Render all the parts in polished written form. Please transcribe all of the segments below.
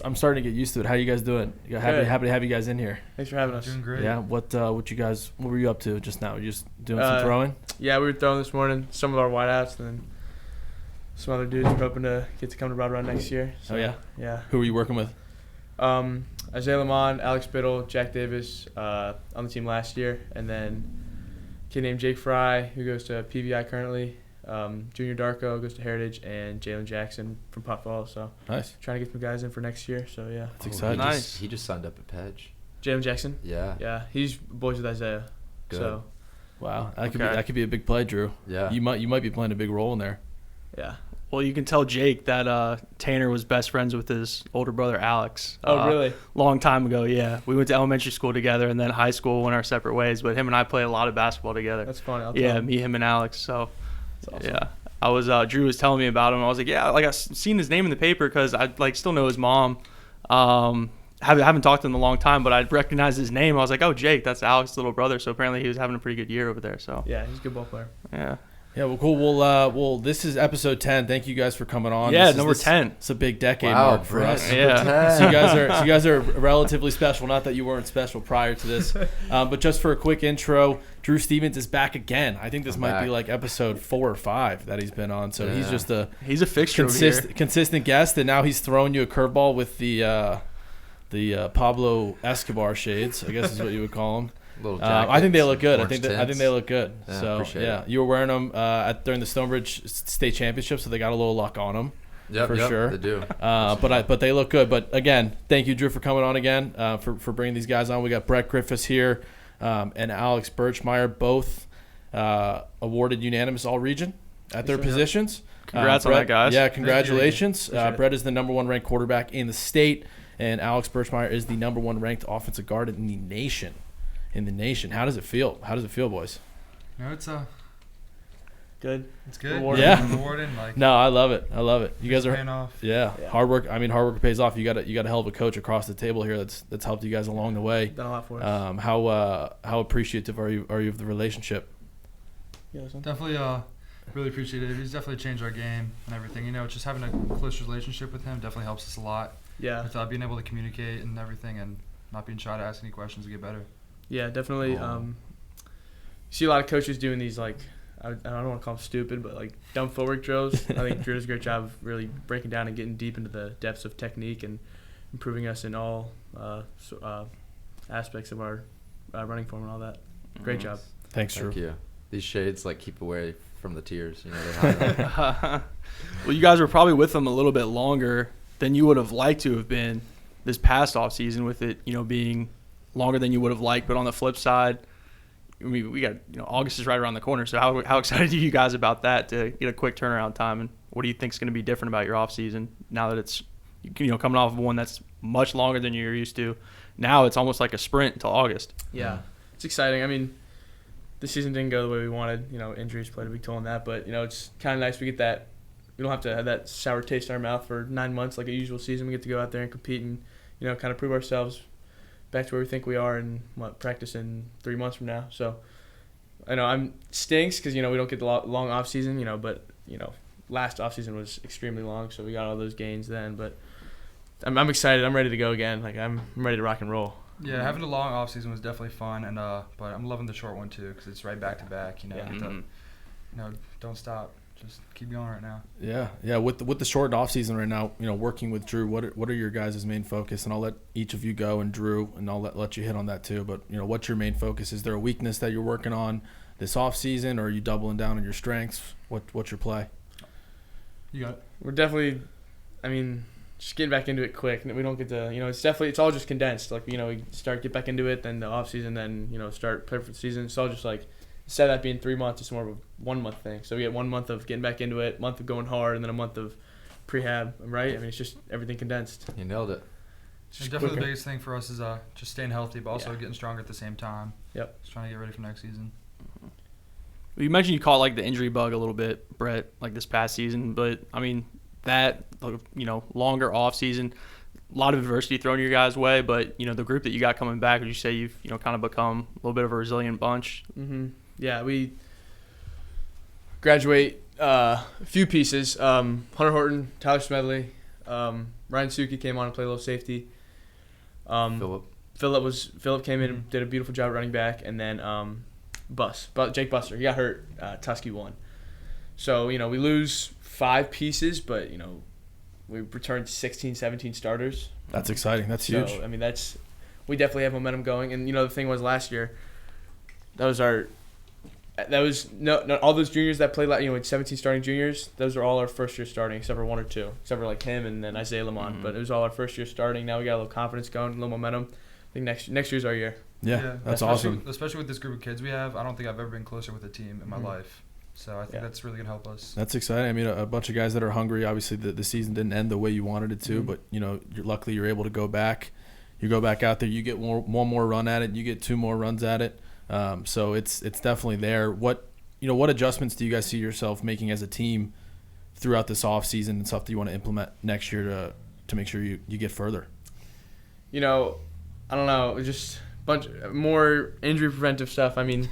I'm starting to get used to it. How you guys doing? Happy to have you guys in here. Thanks for having us. Doing great. Yeah. What were you up to just now? You just doing some throwing? Yeah, we were throwing this morning. Some of our wideouts, and then some other dudes are hoping to get to come to Broad Run next year. So, Oh yeah. Yeah. Who were you working with? Isaiah Lamont, Alex Biddle, Jack Davis on the team last year, and then a kid named Jake Fry who goes to PVI currently. Junior Darko goes to Heritage, and Jalen Jackson from Powell. So Nice. trying to get some guys in for next year. So yeah, That's exciting. Nice. He just signed up at Pedge. Jalen Jackson. Yeah. Yeah, he's boys with Isaiah. Good. So Wow. That could be a big play, Drew. Yeah. You might be playing a big role in there. yeah. Well, you can tell Jake that Tanner was best friends with his older brother Alex. Oh really? Long time ago, yeah. We went to elementary school together, and then high school went our separate ways. But him and I played a lot of basketball together. That's funny. I'll Yeah, tell him. me, him, and Alex. So That's awesome. yeah, I was Drew was telling me about him. I was like, yeah, like I seen his name in the paper because I still know his mom. Haven't talked to him in a long time, but I recognized his name. I was like, oh, Jake, that's Alex's little brother. So apparently he was having a pretty good year over there. So Yeah, he's a good ball player. yeah. Yeah, well, cool. Well, this is episode 10. Thank you guys for coming on. Yeah, This is- number 10. It's a big decade Wow, mark for Brett, us. number Yeah. 10. So you guys are relatively special. Not that you weren't special prior to this, but just for a quick intro, Drew Stevens is back again. I think this I'm might be back. like episode 4 or 5 that he's been on. So he's Yeah. just a He's a fixture over here. consistent guest, and now he's throwing you a curveball with the Pablo Escobar shades, I guess is what you would call them. Little I think they look good. I orange think tints. they look good. Yeah, So appreciate yeah, it. you were wearing them during the Stonebridge State Championship, so they got a little luck on them. Yep, for yep, sure. They do. But they look good. But again, thank you, Drew, for coming on again, for bringing these guys on. We got Brett Griffis here and Alex Birchmeier, both awarded unanimous all-region at their positions. Congrats on that, Brett, guys. Yeah, congratulations. Appreciate it. Brett is the number 1 ranked quarterback in the state, and Alex Birchmeier is the number 1 ranked offensive guard in the nation. How does it feel? boys? No, it's Good. good. Rewarding. Yeah. Rewarding. Like, No, I love it. You guys are paying off. yeah. Yeah. Hard work. I mean, hard work pays off. You got a hell of a coach across the table here that's helped you guys along the way. Done a lot for us. How appreciative are you of the relationship? Yeah, this one? Definitely, really appreciate it. He's definitely changed our game and everything. You know, just having a close relationship with him definitely helps us a lot. Yeah. With being able to communicate and everything, and not being shy to ask any questions to get better. Yeah, definitely. You see a lot of coaches doing these, like, I don't want to call them stupid, but like dumb footwork drills. I think Drew does a great job of really breaking down and getting deep into the depths of technique and improving us in all aspects of our running form and all that. Great job. Thanks, Drew. Thank you. These shades like keep away from the tears. You know, they hide them. Well, you guys were probably with them a little bit longer than you would have liked to have been this past offseason, with it, being longer than you would have liked. But on the flip side, I mean, we got, August is right around the corner. So how excited are you guys about that, to get a quick turnaround time? And what do you think is going to be different about your offseason now that it's, coming off of one that's much longer than you're used to? Now it's almost like a sprint until August. Yeah, it's exciting. I mean, the season didn't go the way we wanted. Injuries played a big toll in that. But, it's kind of nice we get that. We don't have to have that sour taste in our mouth for 9 months like a usual season. We get to go out there and compete and, kind of prove ourselves back to where we think we are and practice in 3 months from now. So I know stinks because we don't get the long off season, but last off season was extremely long, so we got all those gains then. But I'm excited. I'm ready to go again. Like I'm ready to rock and roll. Yeah, having a long off season was definitely fun, and but I'm loving the short one too because it's right back to back. Yeah. Get to, don't stop. Just keep going right now. Yeah. With the short off season right now, working with Drew, what are your guys' main focus? And I'll let each of you go, and Drew, and I'll let you hit on that too. But what's your main focus? Is there a weakness that you're working on this off season, or are you doubling down on your strengths? What's your play? You got it. We're definitely, just getting back into it quick. We don't get to, it's all just condensed. Like, we get back into it, then the off season, then, start play for the season. It's all just like, instead of that being 3 months, it's more of a 1 month thing. So we get 1 month of getting back into it, month of going hard, and then a month of prehab, right? It's just everything condensed. You nailed it. It's And just definitely quicker. the biggest thing for us is just staying healthy, but also Yeah. getting stronger at the same time. Yep. Just trying to get ready for next season. Well, you mentioned you caught like the injury bug a little bit, Brett, like this past season, but that longer off season, a lot of adversity thrown your guys' way, but the group that you got coming back, would you say you've kind of become a little bit of a resilient bunch? Mm-hmm. Yeah, we graduate a few pieces. Hunter Horton, Tyler Smedley, Ryan Suki came on and played a little safety. Philip. Philip came in and did a beautiful job running back, and then Jake Buster, he got hurt. Tusky won. So, we lose 5 pieces, but, we returned 16, 17 starters. That's exciting. That's huge. So, we definitely have momentum going. And, the thing was last year, all those juniors that played, 17 starting juniors, those are all our first year starting, except for 1 or 2, except for like him and then Isaiah Lamont. Mm-hmm. But it was all our first year starting. Now we got a little confidence going, a little momentum. I think next year's our year. Yeah, that's awesome. Especially with this group of kids we have, I don't think I've ever been closer with a team in my life. So I think that's really going to help us. That's exciting. I mean, a bunch of guys that are hungry. Obviously, the season didn't end the way you wanted it to, but, luckily you're able to go back. You go back out there, you get one more run at it, you get 2 more runs at it. So it's definitely there. What adjustments do you guys see yourself making as a team throughout this off season and stuff that you want to implement next year to make sure you get further? I don't know, just bunch more injury preventive stuff. I mean,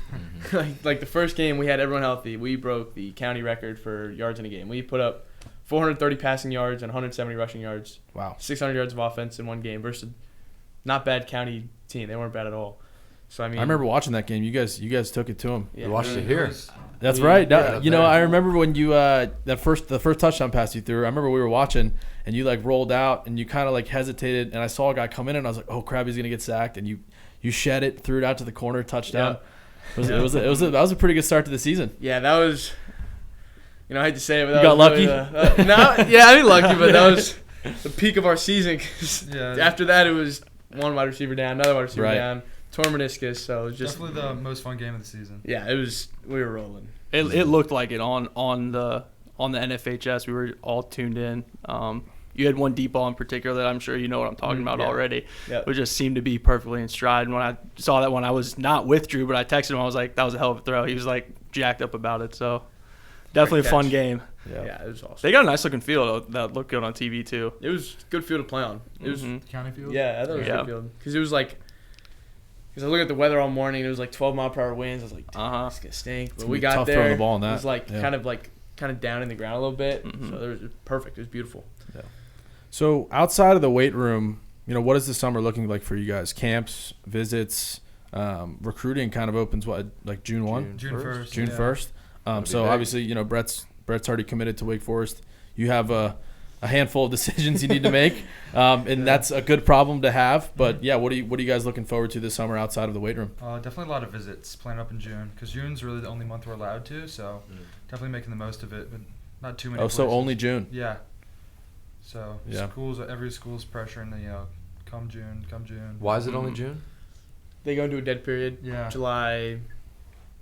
like the first game we had everyone healthy. We broke the county record for yards in a game. We put up 430 passing yards and 170 rushing yards. Wow. 600 yards of offense in one game versus not bad county team. They weren't bad at all. So I remember watching that game. You guys took it to them. Yeah, we watched it here. That's right. I remember when you the first touchdown pass you threw. I remember we were watching and you rolled out and you kind of hesitated and I saw a guy come in and I was like, oh crap, he's gonna get sacked, and you shed it, threw it out to the corner, touchdown. Yeah. That was a pretty good start to the season. Yeah, that was. I hate to say it, but you got lucky. I didn't lucky, but that was the peak of our season. After that, it was one wide receiver down, another wide receiver down, torn meniscus. So it was just definitely the most fun game of the season. Yeah, it was. We were rolling. It looked like it on the NFHS. We were all tuned in. You had one deep ball in particular that I'm sure you know what I'm talking about already. Yep. It just seemed to be perfectly in stride. And when I saw that one, I was not with Drew, but I texted him. I was like, that was a hell of a throw. He was jacked up about it. So definitely a fun game. Yeah, it was awesome. They got a nice looking field that looked good on TV too. It was a good field to play on. It was county field. Yeah, I thought it was a good field because it was because I looked at the weather all morning. And it was 12 mile per hour winds. I was like, it's gonna stink. But we got tough there. throwing the ball on that. It was kind of down in the ground a little bit. So it was perfect. It was beautiful. Yeah. So outside of the weight room, what is the summer looking like for you guys? Camps, visits, recruiting kind of opens June 1? June 1st. June 1st. So obviously, Brett's already committed to Wake Forest. You have a handful of decisions you need to make, and that's a good problem to have. But what are you guys looking forward to this summer outside of the weight room? Definitely a lot of visits planned up in June because June's really the only month we're allowed to. So definitely making the most of it, but not too many. Oh, so only June? Yeah. So every school's pressuring come June. Why is it only June? They go into a dead period. Yeah. July.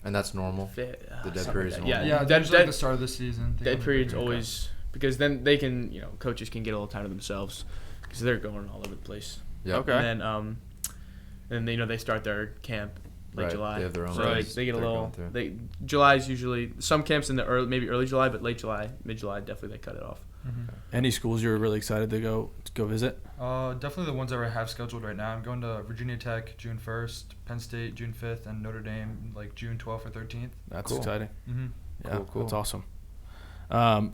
And that's normal. The dead period's normal. Yeah. Dead the start of the season. Dead period's always because then they can coaches can get a little time to themselves because they're going all over the place. Yeah. Okay. And then they start their camp late July. They have their own. So they get a little. July's usually some camps in the early July, but late July, mid July definitely they cut it off. Any schools you're really excited to go visit? Definitely the ones that I have scheduled right now. I'm going to Virginia Tech June 1st, Penn State June 5th, and Notre Dame June 12th or 13th. That's cool. exciting. Yeah, cool. That's awesome.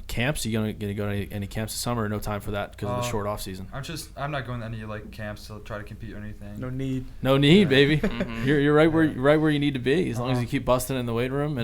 Camps? You gonna go to any camps this summer? Or no time for that because of the short off season. I'm not going to any camps to try to compete or anything. No need. No need, baby. You're right where you need to be as long as you keep busting in the weight room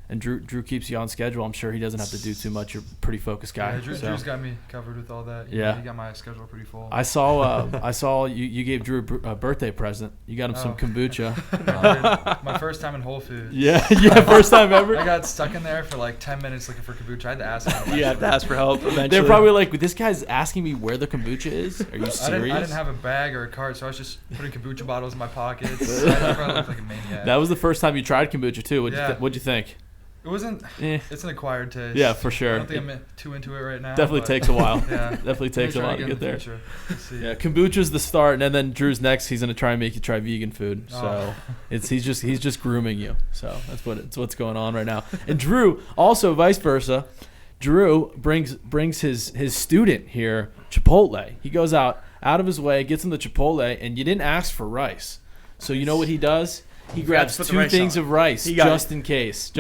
and Drew keeps you on schedule. I'm sure he doesn't have to do too much. You're a pretty focused guy. Yeah, Drew's got me covered with all that. He got my schedule pretty full. I saw you gave Drew a birthday present. You got him some kombucha. My first time in Whole Foods. Yeah, first time ever. I got stuck in there for 10 minutes looking for kombucha. I had to ask him. You have to ask for help eventually. They're probably this guy's asking me where the kombucha is. Are you serious? I didn't have a bag or a cart, so I was just putting kombucha bottles in my pockets. I probably looked like a maniac. That was the first time you tried kombucha too. What'd you think? It wasn't. It's an acquired taste. Yeah, for sure. I don't think I'm too into it right now. Definitely takes a while. Yeah, definitely takes a while to get there. Yeah, kombucha's the start, and then Drew's next. He's gonna try and make you try vegan food. So he's just grooming you. So that's what's going on right now. And Drew also vice versa. Drew brings his student here Chipotle. He goes out of his way, gets him the Chipotle, and you didn't ask for rice. So you know what he does? He grabs 2 things of rice just in case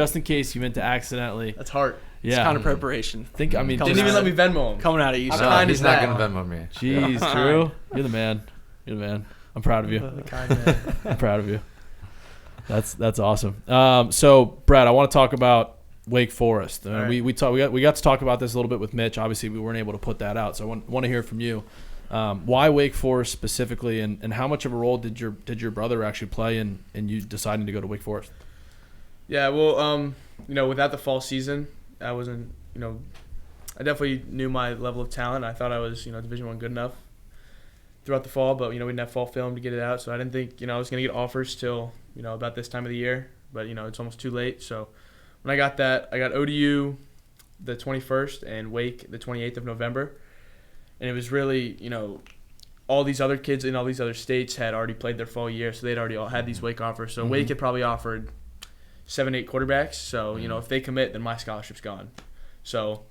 you meant to accidentally. That's hard. It's kind of preparation. I mean, Didn't even let me Venmo him. Coming out of you. How No, kind he's is not that? gonna Venmo me. Jeez, Drew, you're the man. You're the man. I'm proud of you. The kind man. I'm proud of you. That's awesome. So Brad, I want to talk about Wake Forest. All right. We got to talk about this a little bit with Mitch. Obviously, we weren't able to put that out, so I want to hear from you. Why Wake Forest specifically, and how much of a role did your brother actually play in you deciding to go to Wake Forest? Yeah, well, without the fall season, I wasn't, I definitely knew my level of talent. I thought I was, Division I good enough throughout the fall, but, we didn't have fall film to get it out, so I didn't think, I was going to get offers till, about this time of the year, but, it's almost too late. So when I got that, I got ODU the 21st and Wake the 28th of November, and it was really, all these other kids in all these other states had already played their fall year, so they'd already all had these Wake offers. So Wake had probably offered 7-8 quarterbacks. So, if they commit, then my scholarship's gone. So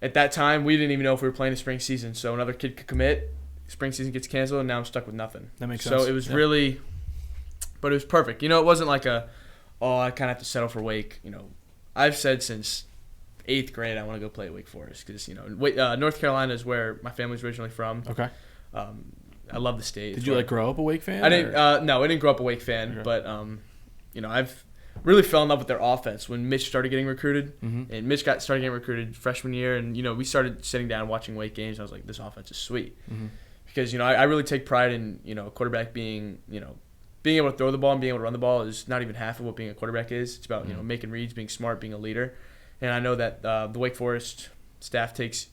at that time, we didn't even know if we were playing the spring season. So another kid could commit, spring season gets canceled, and now I'm stuck with nothing. That makes sense. So it was really, but it was perfect. It wasn't like I kind of have to settle for Wake. I've said since 8th grade I want to go play at Wake Forest because, North Carolina is where my family's originally from. Okay. I love the state. Did you grow up a Wake fan? I didn't. No, I didn't grow up a Wake fan, Okay. but I've really fell in love with their offense when Mitch started getting recruited, and Mitch started getting recruited freshman year, and we started sitting down and watching Wake games. And I was like, this offense is sweet, because I really take pride in a quarterback being being able to throw the ball and being able to run the ball is not even half of what being a quarterback is. It's about making reads, being smart, being a leader, and I know that the Wake Forest staff takes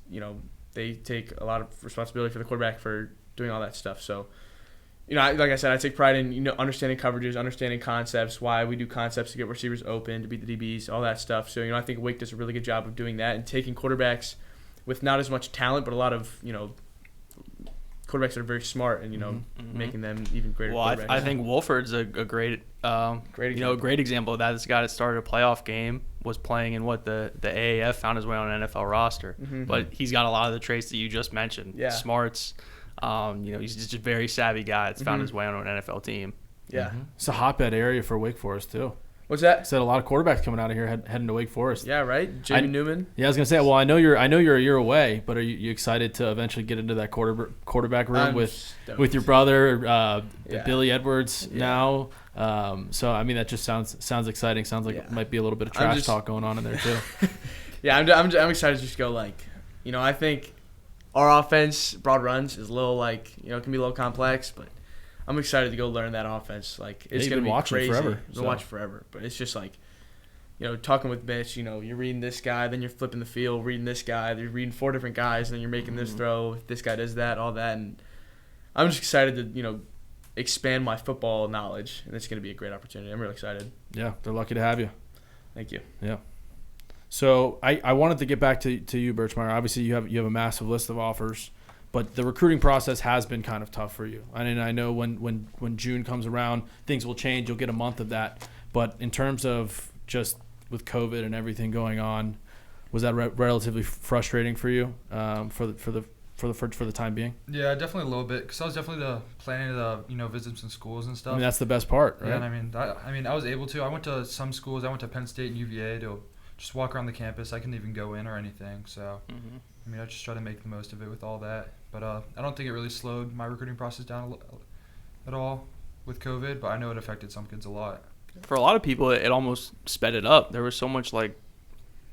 they take a lot of responsibility for the quarterback for doing all that stuff. So. Like I said, I take pride in understanding coverages, understanding concepts, why we do concepts to get receivers open, to beat the DBs, all that stuff. So I think Wake does a really good job of doing that and taking quarterbacks with not as much talent, but a lot of quarterbacks that are very smart and making them even greater. Well, quarterbacks. I think Wolford's a great great example of that. This guy that started a playoff game was playing in what the AAF, found his way on an NFL roster, but he's got a lot of the traits that you just mentioned. Yeah. Smarts. He's just a very savvy guy that's found his way on an NFL team. Yeah. It's a hotbed area for Wake Forest too. What's that? Said a lot of quarterbacks coming out of here heading to Wake Forest. Yeah, right. Jamie Newman. Yeah, I was gonna say. Well, I know you're a year away, but are you excited to eventually get into that quarterback room I'm with stoked. your brother, Yeah. Billy Edwards Yeah. now? So I mean, that just sounds exciting. Sounds like it might be a little bit of trash talk going on in there too. Yeah, I'm excited to just go I think our offense, broad runs, is a little it can be a little complex, but I'm excited to go learn that offense. It's you've gonna been be watching crazy. forever, I've so. been watching forever, but it's just talking with Mitch. You're reading this guy, then you're flipping the field, reading this guy, you're reading 4 different guys, and then you're making this throw. If this guy does that, all that, and I'm just excited to expand my football knowledge, and it's gonna be a great opportunity. I'm really excited. Yeah, they're lucky to have you. Thank you. Yeah. So I wanted to get back to you, Birchmeier. Obviously, you have a massive list of offers, but the recruiting process has been kind of tough for you. I mean, I know when June comes around, things will change. You'll get a month of that. But in terms of just with COVID and everything going on, was that relatively frustrating for you for the time being? Yeah, definitely a little bit, because I was definitely planning to visit some schools and stuff. I mean, that's the best part, right? Yeah, and I mean, I was able to. I went to some schools. I went to Penn State and UVA to just walk around the campus. I couldn't even go in or anything. So, I mean, I just try to make the most of it with all that. But I don't think it really slowed my recruiting process down at all with COVID, but I know it affected some kids a lot. For a lot of people, it almost sped it up. There was so much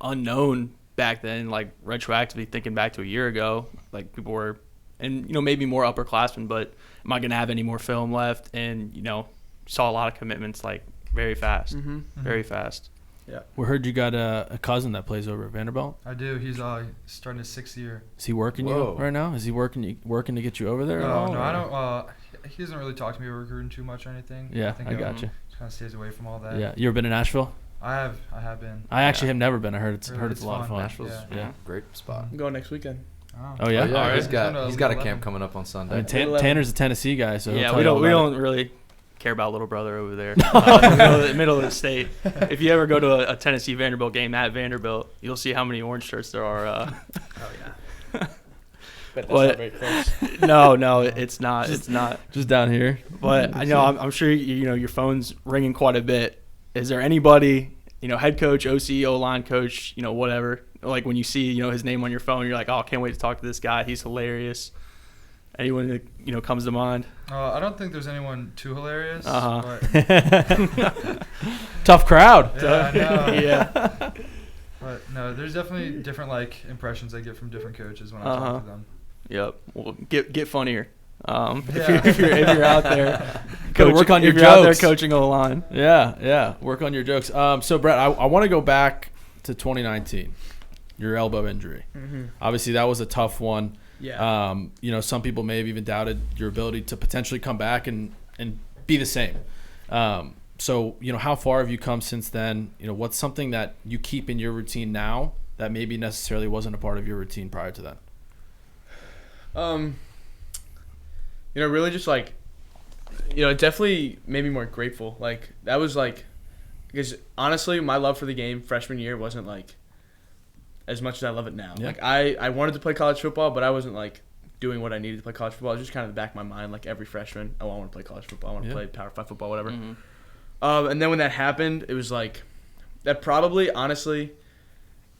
unknown back then, retroactively thinking back to a year ago. People were, and maybe more upperclassmen, but am I going to have any more film left? And saw a lot of commitments very fast, very fast. Yeah. We heard you got a cousin that plays over at Vanderbilt. I do. He's starting his 6th year. Is he working you right now? Is he working to get you over there? No, at all, I or? don't. He doesn't really talk to me about recruiting too much or anything. Yeah, think I got you. Just kind of stays away from all that. Yeah, you ever been to Nashville? I have been. I actually have never been. I heard it's Really, a lot of fun. Nashville's Yeah. great spot. I'm going next weekend. Oh yeah. Yeah, All right. he's got a 11. camp coming up on I Sunday. mean, Tan- Tanner's a Tennessee guy, so he'll Yeah, tell we you all don't about it. really care about little brother over there. Middle of the state. If you ever go to a Tennessee Vanderbilt game at Vanderbilt, you'll see how many orange shirts there are. Oh yeah. But that's What? not very close. No, it's not. It's not. Just down here. But I know I'm sure your phone's ringing quite a bit. Is there anybody head coach, OC, O-line coach, whatever. Like when you see, his name on your phone, you're like, oh, I can't wait to talk to this guy. He's hilarious. Anyone that, comes to mind? I don't think there's anyone too hilarious. Uh-huh. But, Tough crowd. yeah, I know. Yeah. But no, there's definitely different impressions I get from different coaches when I talk to them. Yep. Well, get funnier. Yeah. If you're out there, Gotta work on your if you're out there jokes. coaching O-line. Yeah. Work on your jokes. So, Brett, I want to go back to 2019, your elbow injury. Mm-hmm. Obviously, that was a tough one. Yeah. Some people may have even doubted your ability to potentially come back and be the same. So, how far have you come since then? What's something that you keep in your routine now that maybe necessarily wasn't a part of your routine prior to that? Really just it definitely made me more grateful. Like that was because honestly, my love for the game freshman year wasn't as much as I love it now. Yeah. Like I wanted to play college football, but I wasn't doing what I needed to play college football. It was just kind of in the back of my mind, like every freshman, I want to play college football. I want to play Power 5 football, whatever. Mm-hmm. And then when that happened, it was that probably honestly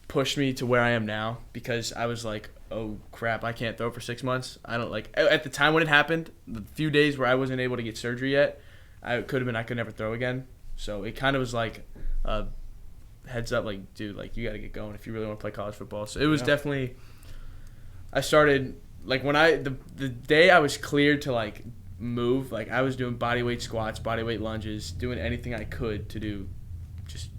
pushed me to where I am now, because I was like, oh crap, I can't throw for 6 months. I don't at the time when it happened, the few days where I wasn't able to get surgery yet, I could never throw again. So it kind of was heads up, dude, you got to get going if you really want to play college football. So it was definitely, I started when the day I was cleared to move, I was doing bodyweight squats, bodyweight lunges, doing anything I could to do, just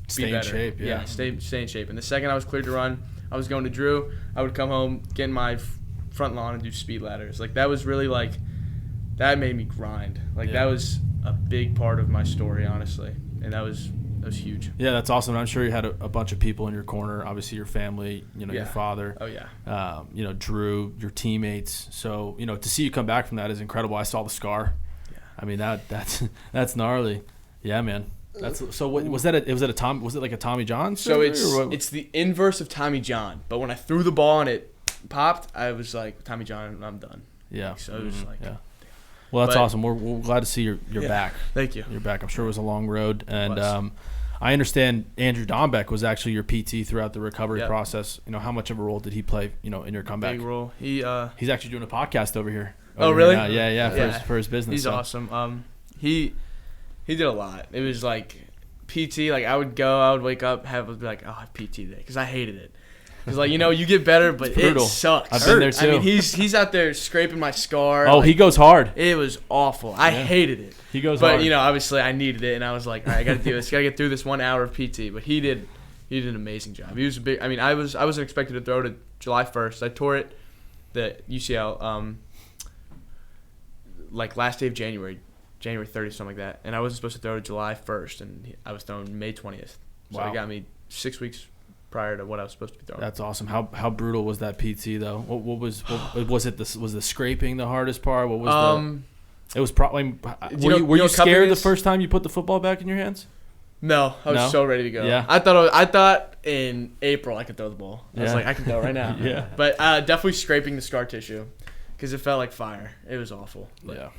Stay be in better. shape, yeah. Stay in shape. And the second I was cleared to run, I was going to Drew. I would come home, get in my front lawn, and do speed ladders. That was really that made me grind. That was a big part of my story, honestly, and that was huge. Yeah, that's awesome. I'm sure you had a bunch of people in your corner. Obviously, your family, your father. Oh yeah. Drew, your teammates. So to see you come back from that is incredible. I saw the scar. Yeah. I mean that's gnarly. Yeah, man. So. What was that? Was it like a Tommy John? So surgery, it's the inverse of Tommy John. But when I threw the ball and it popped, I was like, Tommy John, I'm done. Yeah. So it was yeah. Well, that's awesome. We're glad to see you're back. Thank you. You're back. I'm sure it was a long road, and I understand Andrew Dombeck was actually your PT throughout the recovery process. How much of a role did he play? In your comeback. Big role. He's actually doing a podcast over here. Oh really? Yeah. For his business. He's awesome. He did a lot. It was PT. I would wake up, be like, oh, I have PT today, because I hated it. Because you get better, but it sucks. I've been there too. I mean, he's out there scraping my scar. Oh, he goes hard. It was awful. I hated it. He goes hard. But obviously I needed it, and I was like, all right, I got to do this. Got to get through this 1 hour of PT. But he did an amazing job. He was big. I mean, I wasn't expected to throw to July 1st. I tore it, the UCL, last day of January 30th, something like that. And I wasn't supposed to throw to July 1st, and I was throwing May 20th. So it got me 6 weeks prior to what I was supposed to be throwing. That's awesome. How brutal was that PT though? What was the scraping the hardest part? What was it was probably. Were you scared the first time you put the football back in your hands? No, I was so ready to go. Yeah. I thought in April I could throw the ball. I was Yeah. I can throw right now. Yeah. But definitely scraping the scar tissue, because it felt like fire. It was awful. But Yeah.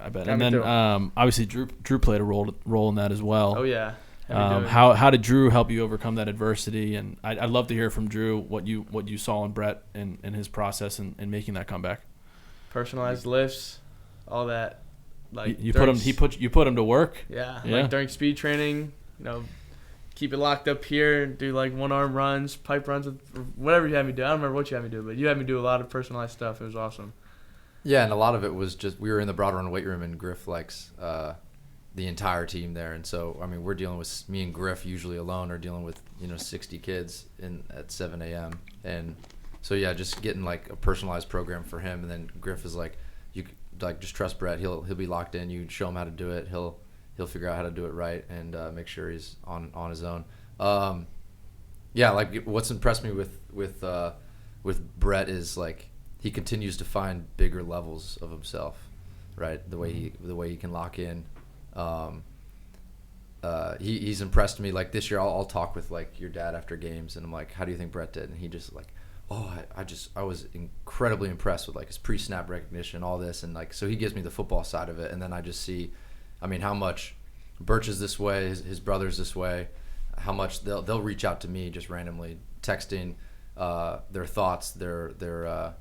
I bet. And then obviously Drew played a role in that as well. Oh yeah. How did Drew help you overcome that adversity? And I'd love to hear from Drew what you saw in Brett and his process in making that comeback. Personalized lifts, all that. You put him to work. Yeah. During speed training, keep it locked up here, do 1-arm runs, pipe runs, whatever you had me do. I don't remember what you had me do, but you had me do a lot of personalized stuff. It was awesome. Yeah, and a lot of it was just we were in the broad run weight room, and Griff likes the entire team there, and so I mean we're dealing with me and Griff usually alone are dealing with 60 kids at 7 a.m. and so yeah, just getting a personalized program for him, and then Griff is you just trust Brett, he'll be locked in, you show him how to do it, he'll figure out how to do it right and make sure he's on his own. What's impressed me with Brett is he continues to find bigger levels of himself, right? The way he can lock in. He's impressed me. This year, I'll talk with your dad after games, and I'm like, "How do you think Brett did?" And he just I was incredibly impressed with his pre-snap recognition, all this, and so he gives me the football side of it, and then I just see, I mean, how much Birch is this way, his brother's this way, how much they'll reach out to me just randomly, texting their thoughts, their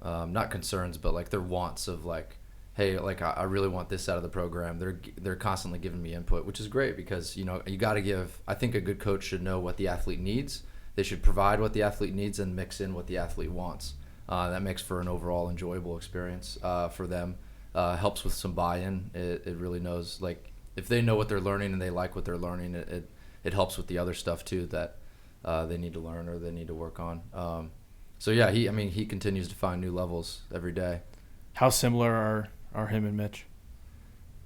not concerns, but like their wants of like, hey, like I really want this out of the program. They're constantly giving me input, which is great because you got to give. I think a good coach should know what the athlete needs. They should provide what the athlete needs and mix in what the athlete wants. That makes for an overall enjoyable experience for them. Helps with some buy-in. It really knows, like, if they know what they're learning and they like what they're learning, it helps with the other stuff too that they need to learn or they need to work on. So yeah, he continues to find new levels every day. How similar are him and Mitch?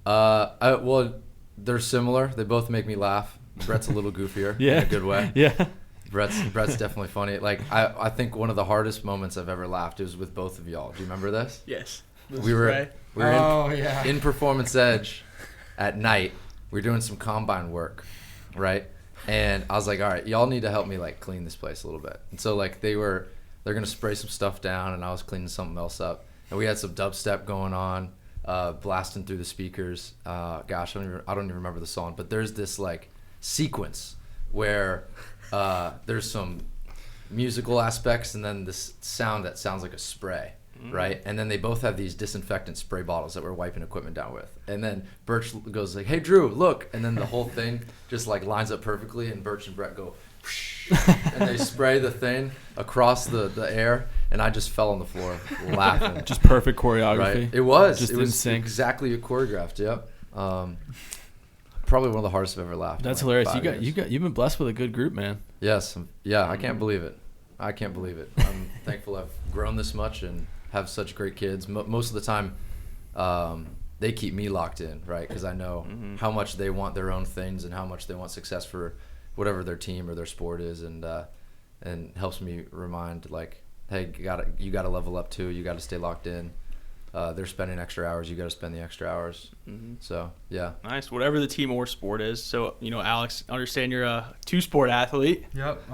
Well, they're similar. They both make me laugh. Brett's a little goofier in a good way. Yeah. Brett's definitely funny. Like I think one of the hardest moments I've ever laughed was with both of y'all. Do you remember this? Yes. We were yeah. in Performance Edge at night. We were doing some combine work, right? And I was like, all right, y'all need to help me like clean this place a little bit. And so like they're gonna spray some stuff down, and I was cleaning something else up. And we had some dubstep going on, blasting through the speakers. Gosh, I don't even remember the song, but there's this like sequence where there's some musical aspects and then this sound that sounds like a spray, right? And then they both have these disinfectant spray bottles that we're wiping equipment down with. And then Birch goes like, hey, Drew, look. And then the whole thing just like lines up perfectly, and Birch and Brett go, and they spray the thing across the air, and I just fell on the floor laughing. Just perfect choreography. Right? It was in was sync. exactly choreographed. Yep. Probably one of the hardest I've ever laughed. That's in, like, hilarious. 5 years. You've been blessed with a good group, man. Yes. Yeah. I can't believe it. I'm thankful I've grown this much and have such great kids. Most of the time, they keep me locked in, right? Because I know how much they want their own things and how much they want success for whatever their team or their sport is, and helps me remind, like, hey, you gotta level up too. You gotta stay locked in. They're spending extra hours. You gotta spend the extra hours. So yeah. Nice. Whatever the team or sport is. So Alex, I understand you're a 2-sport athlete. Yep.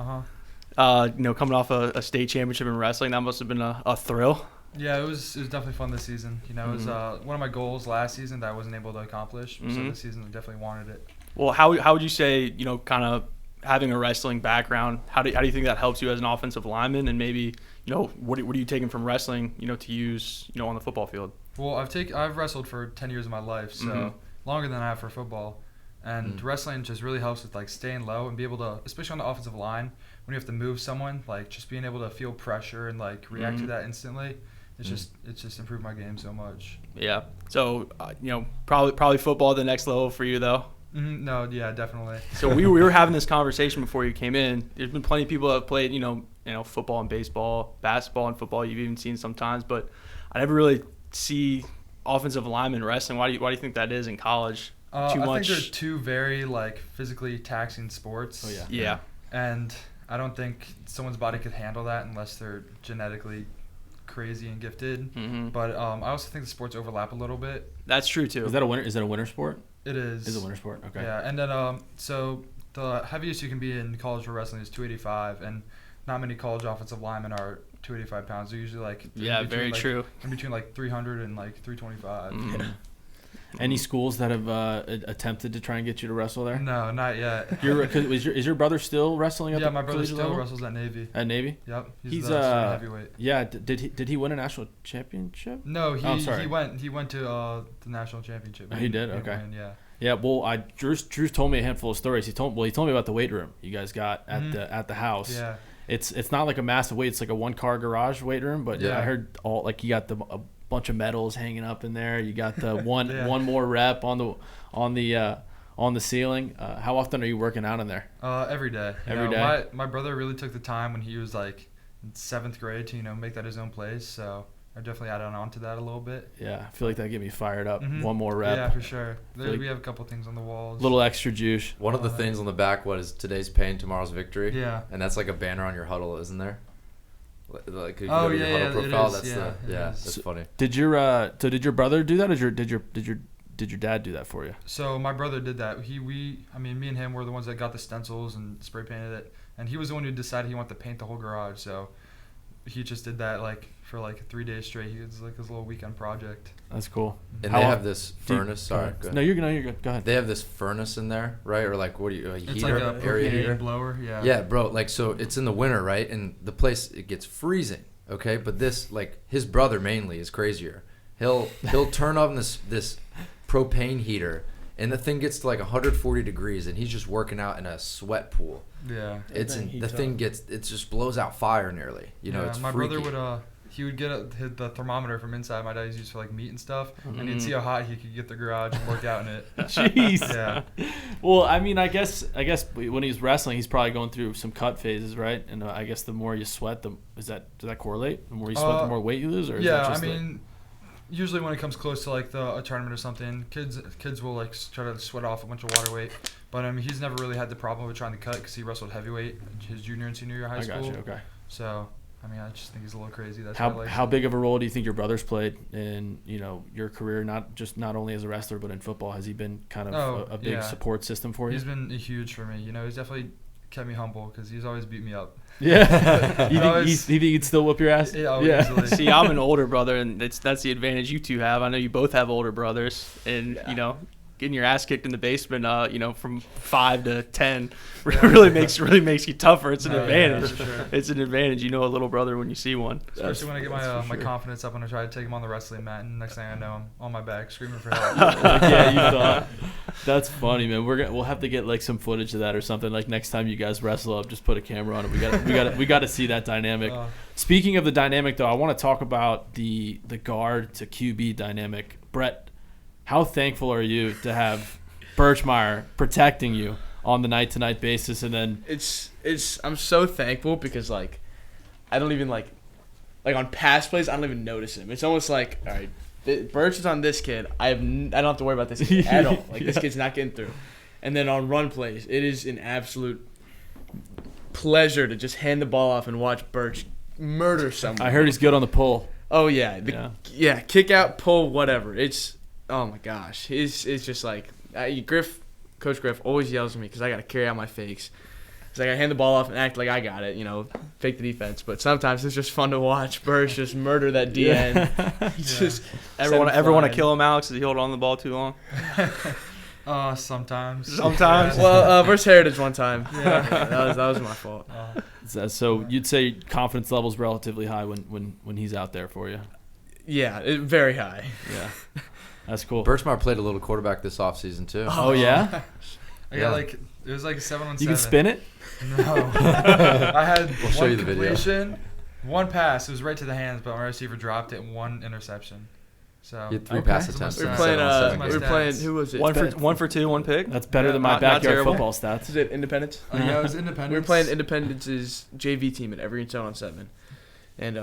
Coming off a state championship in wrestling, that must have been a thrill. Yeah, it was definitely fun this season. It was one of my goals last season that I wasn't able to accomplish. So this season I definitely wanted it. Well, how would you say, kind of having a wrestling background, how do you think that helps you as an offensive lineman, and maybe, what are you taking from wrestling, to use, on the football field? Well, I've wrestled for 10 years of my life, so longer than I have for football. And wrestling just really helps with like staying low and be able to, especially on the offensive line, when you have to move someone, like just being able to feel pressure and like react to that instantly. It's just improved my game so much. Yeah. So probably football the next level for you though. No, yeah, definitely. So we were having this conversation before you came in. There's been plenty of people that have played football and baseball, basketball and football. You've even seen sometimes, but I never really see offensive linemen wrestling. Why do you think that is in college? I think they're two very like physically taxing sports. Oh yeah. Yeah. And I don't think someone's body could handle that unless they're genetically crazy and gifted. But I also think the sports overlap a little bit. That's true too. Is that a winter sport? It is. Is a winter sport? Okay. Yeah, and then so the heaviest you can be in college for wrestling is 285, and not many college offensive linemen are 285 pounds. They're usually like true. In between like 300 and like 325. Any schools that have attempted to try and get you to wrestle there? No, not yet. Is your brother still wrestling at the my brother still level? wrestles at Navy. At Navy? Yep. He's the heavyweight. Yeah. Did he win a national championship? No, he sorry. he went to the national championship. Oh, he did? Okay. Win, yeah. Yeah. Well, Drew's told me a handful of stories. He told me about the weight room you guys got at the house. Yeah. It's not like a massive weight. It's like a 1-car garage weight room. But Yeah. I heard you got a bunch of medals hanging up in there. You got the one more rep on the ceiling. How often are you working out in there? Every day. Every day? My brother really took the time when he was like in 7th grade to make that his own place. So I definitely added on to that a little bit. Yeah, I feel like that get me fired up. One more rep. Yeah, for sure. Like We have a couple things on the walls. Little extra juice. One of the things on the back was today's pain, tomorrow's victory. Yeah. And that's like a banner on your huddle, isn't there? Like, you Oh, go to yeah, your yeah, huddle it profile. is. That's Yeah, it is. that's funny. Did your brother do that, or did your dad do that for you? So my brother did that. Me and him were the ones that got the stencils and spray painted it, and he was the one who decided he wanted to paint the whole garage. So he just did that like for like 3 days straight. He was like his little weekend project. That's cool. And How they long- have this furnace. Sorry. Go ahead. No, you're good. Go ahead. They have this furnace in there, right? Or like, what do you, a It's heater? like a area heater? propane blower. Yeah. Yeah, bro. Like, so it's in the winter, right? And the place, it gets freezing. Okay, but this, like, his brother mainly is crazier. He'll turn on this propane heater, and the thing gets to like 140 degrees, and he's just working out in a sweat pool. Yeah. It's Dang, the heats thing up. gets, it just blows out fire nearly. You know, Yeah, it's my freaky. brother would get the thermometer from inside. My dad used for like meat and stuff, and he'd see how hot he could get the garage and work out in it. Jeez. Yeah. Well, I mean, I guess when he's wrestling, he's probably going through some cut phases, right? And I guess the more you sweat, does that correlate? The more you sweat, the more weight you lose, or is Yeah, that I just mean, usually when it comes close to like a tournament or something, kids will like try to sweat off a bunch of water weight. But I mean, he's never really had the problem with trying to cut because he wrestled heavyweight his junior and senior year of high I school. got you. Okay. So I mean, I just think he's a little crazy. That's why I like How big of a role do you think your brother's played in your career? Not only as a wrestler, but in football. Has he been kind of a big yeah. support system for you? He's been huge for me. He's definitely kept me humble because he's always beat me up. Yeah. you Always- think he'd still whoop your ass? Yeah, easily. See, I'm an older brother, and that's the advantage you two have. I know you both have older brothers, and getting your ass kicked in the basement, from 5 to 10, really makes you tougher. It's an advantage. Yeah, for sure. It's an advantage. You know a little brother when you see one. Especially when I get That's for my sure. confidence up when I try to take him on the wrestling mat, and next thing I know, I'm on my back screaming for help. Like, yeah, you thought. That's funny, man. We'll have to get like some footage of that or something. Like next time you guys wrestle up, just put a camera on it. We got to see that dynamic. Speaking of the dynamic, though, I want to talk about the guard to QB dynamic. Brett, how thankful are you to have Birchmeier protecting you on the night-to-night basis, and then I'm so thankful because I don't even like on pass plays I don't even notice him. It's almost like, all right, Birch is on this kid. I don't have to worry about this kid at all. This kid's not getting through. And then on run plays, it is an absolute pleasure to just hand the ball off and watch Birch murder someone. I heard he's good on the pull. Oh yeah, kick out, pull, whatever. It's oh my gosh, it's just like Coach Griff always yells at me because I got to carry out my fakes. He's like, I hand the ball off and act like I got it, fake the defense. But sometimes it's just fun to watch Birch just murder that DN. Just Ever want to kill him, Alex? Does he hold on to the ball too long? Sometimes. Sometimes. Well, versus Heritage one time. Yeah, that was my fault. So you'd say confidence level's relatively high when he's out there for you. Yeah, very high. Yeah, that's cool. Birchmeier played a little quarterback this offseason too. Oh yeah, I got it was like 7-on-7. you can spin it. No. I had We'll show one you the video. completion, one pass. It was right to the hands, but my receiver dropped it, and one interception. So He had 3 Okay. pass Those are attempts. my We were stats. playing. 7-on-7 my We were stats. playing. Who was it? One for two, one pick. That's better than my Not backyard terrible. football stats. Is it Independence? yeah, it was Independence. We were playing Independence's JV team at every 7-on-7, and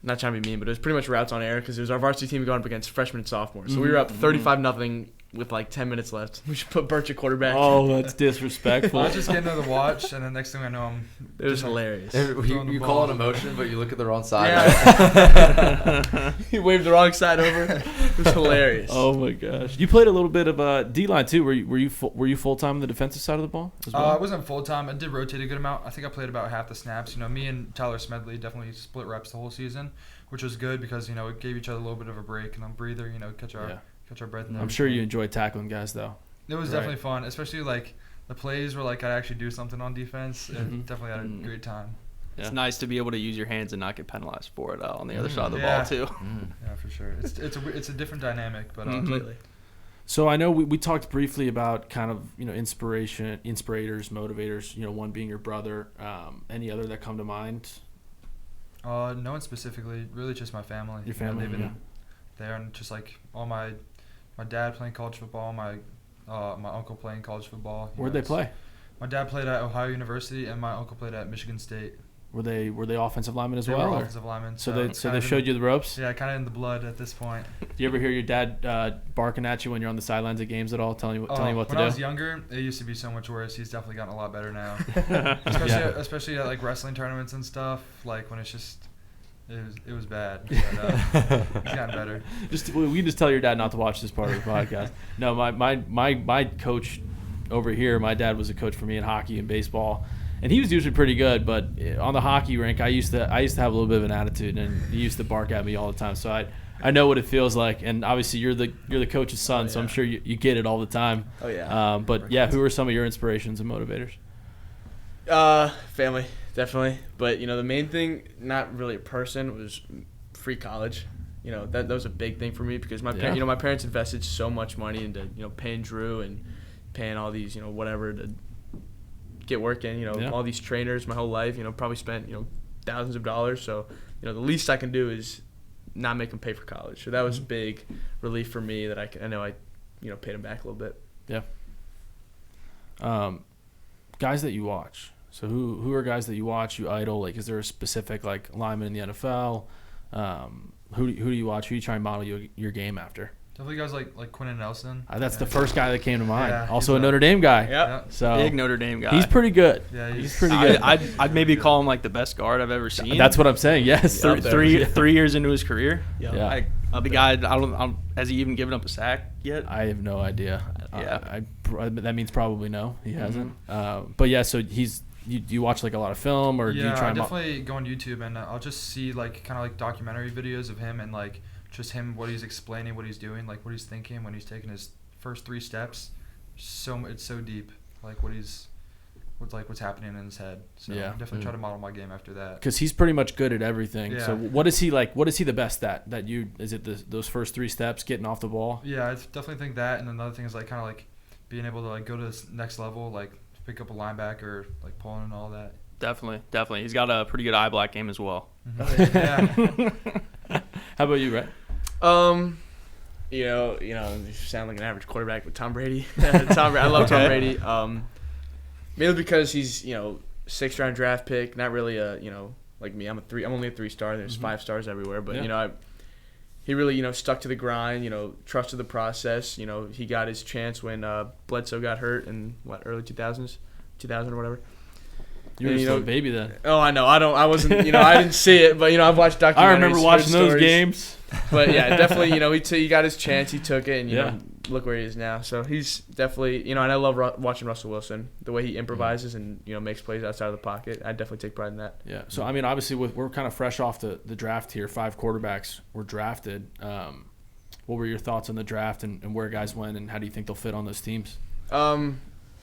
not trying to be mean, but it was pretty much routes on air because it was our varsity team going up against freshmen and sophomores. So we were up 35-0 with 10 minutes left. We should put Birch at quarterback. Oh, that's disrespectful. I was just getting to the watch, and the next thing I know, I'm. It was just hilarious. Throwing the You ball. call it emotion, but you look at the wrong side. Yeah. He waved the wrong side over. It was hilarious. Oh my gosh! You played a little bit of D-line too. Were you full time on the defensive side of the ball as well? I wasn't full time. I did rotate a good amount. I think I played about half the snaps. Me and Tyler Smedley definitely split reps the whole season, which was good because it gave each other a little bit of a break and a breather. Catch our breath. And I'm sure you enjoy tackling guys though. It was Right. definitely fun, especially the plays where I'd actually do something on defense. And definitely had a great time. It's nice to be able to use your hands and not get penalized for it on the other side of the Yeah. ball too. Yeah, for sure. It's a different dynamic, but Completely. So I know we talked briefly about kind of inspirators, motivators. One being your brother. Any other that come to mind? no one specifically. Really, just my family. Your family. They've been there, and just all my dad playing college football, my uncle playing college football. Where'd they play? My dad played at Ohio University, and my uncle played at Michigan State. Were they offensive linemen as They well? were or- offensive linemen. So it's they kind of showed you the ropes. Yeah, kind of in the blood at this point. Do you ever hear your dad barking at you when you're on the sidelines at games at all, telling you what When to I was do? younger, it used to be so much worse. He's definitely gotten a lot better now. Yeah. Especially at wrestling tournaments and stuff. When it's just, it was bad. But, he's gotten better. We can just tell your dad not to watch this part of the podcast. No, my coach over here, my dad was a coach for me in hockey and baseball, And he was usually pretty good, but on the hockey rink, I used to have a little bit of an attitude, and he used to bark at me all the time. So I know what it feels like, and obviously you're the coach's son, so I'm sure you get it all the time. Oh yeah. But yeah, who are some of your inspirations and motivators? Family, definitely. But the main thing, not really a person, was free college. That was a big thing for me because my parents invested so much money into paying Drew and paying all these whatever to get work in. All these trainers my whole life. Probably spent thousands of dollars. So the least I can do is not make them pay for college. So that was a big relief for me that I know I paid them back a little bit. Yeah. Guys that you watch. So who are guys that you watch, you idol? Like, is there a specific like lineman in the NFL? Who do you watch? Who do you try and model your game after? Definitely guys like Quentin Nelson. That's the first guy that came to mind. Yeah, also a Notre Dame guy. Yeah. So big Notre Dame guy. He's pretty good. Yeah, he's pretty good. I'd maybe call him like the best guard I've ever seen. That's what I'm saying. Yes. Three years into his career. Yeah. The guy, has he even given up a sack yet? I have no idea. Yeah. That means probably no, he hasn't. But yeah, so you watch like a lot of film, or do you try? I definitely go on YouTube and I'll just see like kind of like documentary videos of him and like just him, what he's explaining, what he's doing, like what he's thinking when he's taking his first 3 steps. It's so deep, like what's happening in his head. So definitely try to model my game after that. Because he's pretty much good at everything. Yeah. So what is he like? What is he the best at? That you is it those first 3 steps, getting off the ball? Yeah, I definitely think that. And another thing is like kind of like being able to like go to this next level, like pick up a linebacker, like pulling and all that. Definitely. He's got a pretty good eye black game as well. Mm-hmm. Yeah. How about you, Brett? You sound like an average quarterback with Tom Brady. I love Tom Brady. Mainly because he's 6th round draft pick. Not really like me. I'm only a 3-star. There's 5 stars everywhere. But he really stuck to the grind. Trusted the process. He got his chance when Bledsoe got hurt in early 2000s, 2000 or whatever. You were still a baby then. Oh, I know. I wasn't. I didn't see it, but I've watched documentaries. I remember watching those games. But yeah, definitely. He got his chance. He took it, and look where he is now. So he's definitely. And I love watching Russell Wilson, the way he improvises and makes plays outside of the pocket. I definitely take pride in that. Yeah. So I mean, obviously, we're kind of fresh off the draft here. 5 quarterbacks were drafted. What were your thoughts on the draft and where guys went, and how do you think they'll fit on those teams?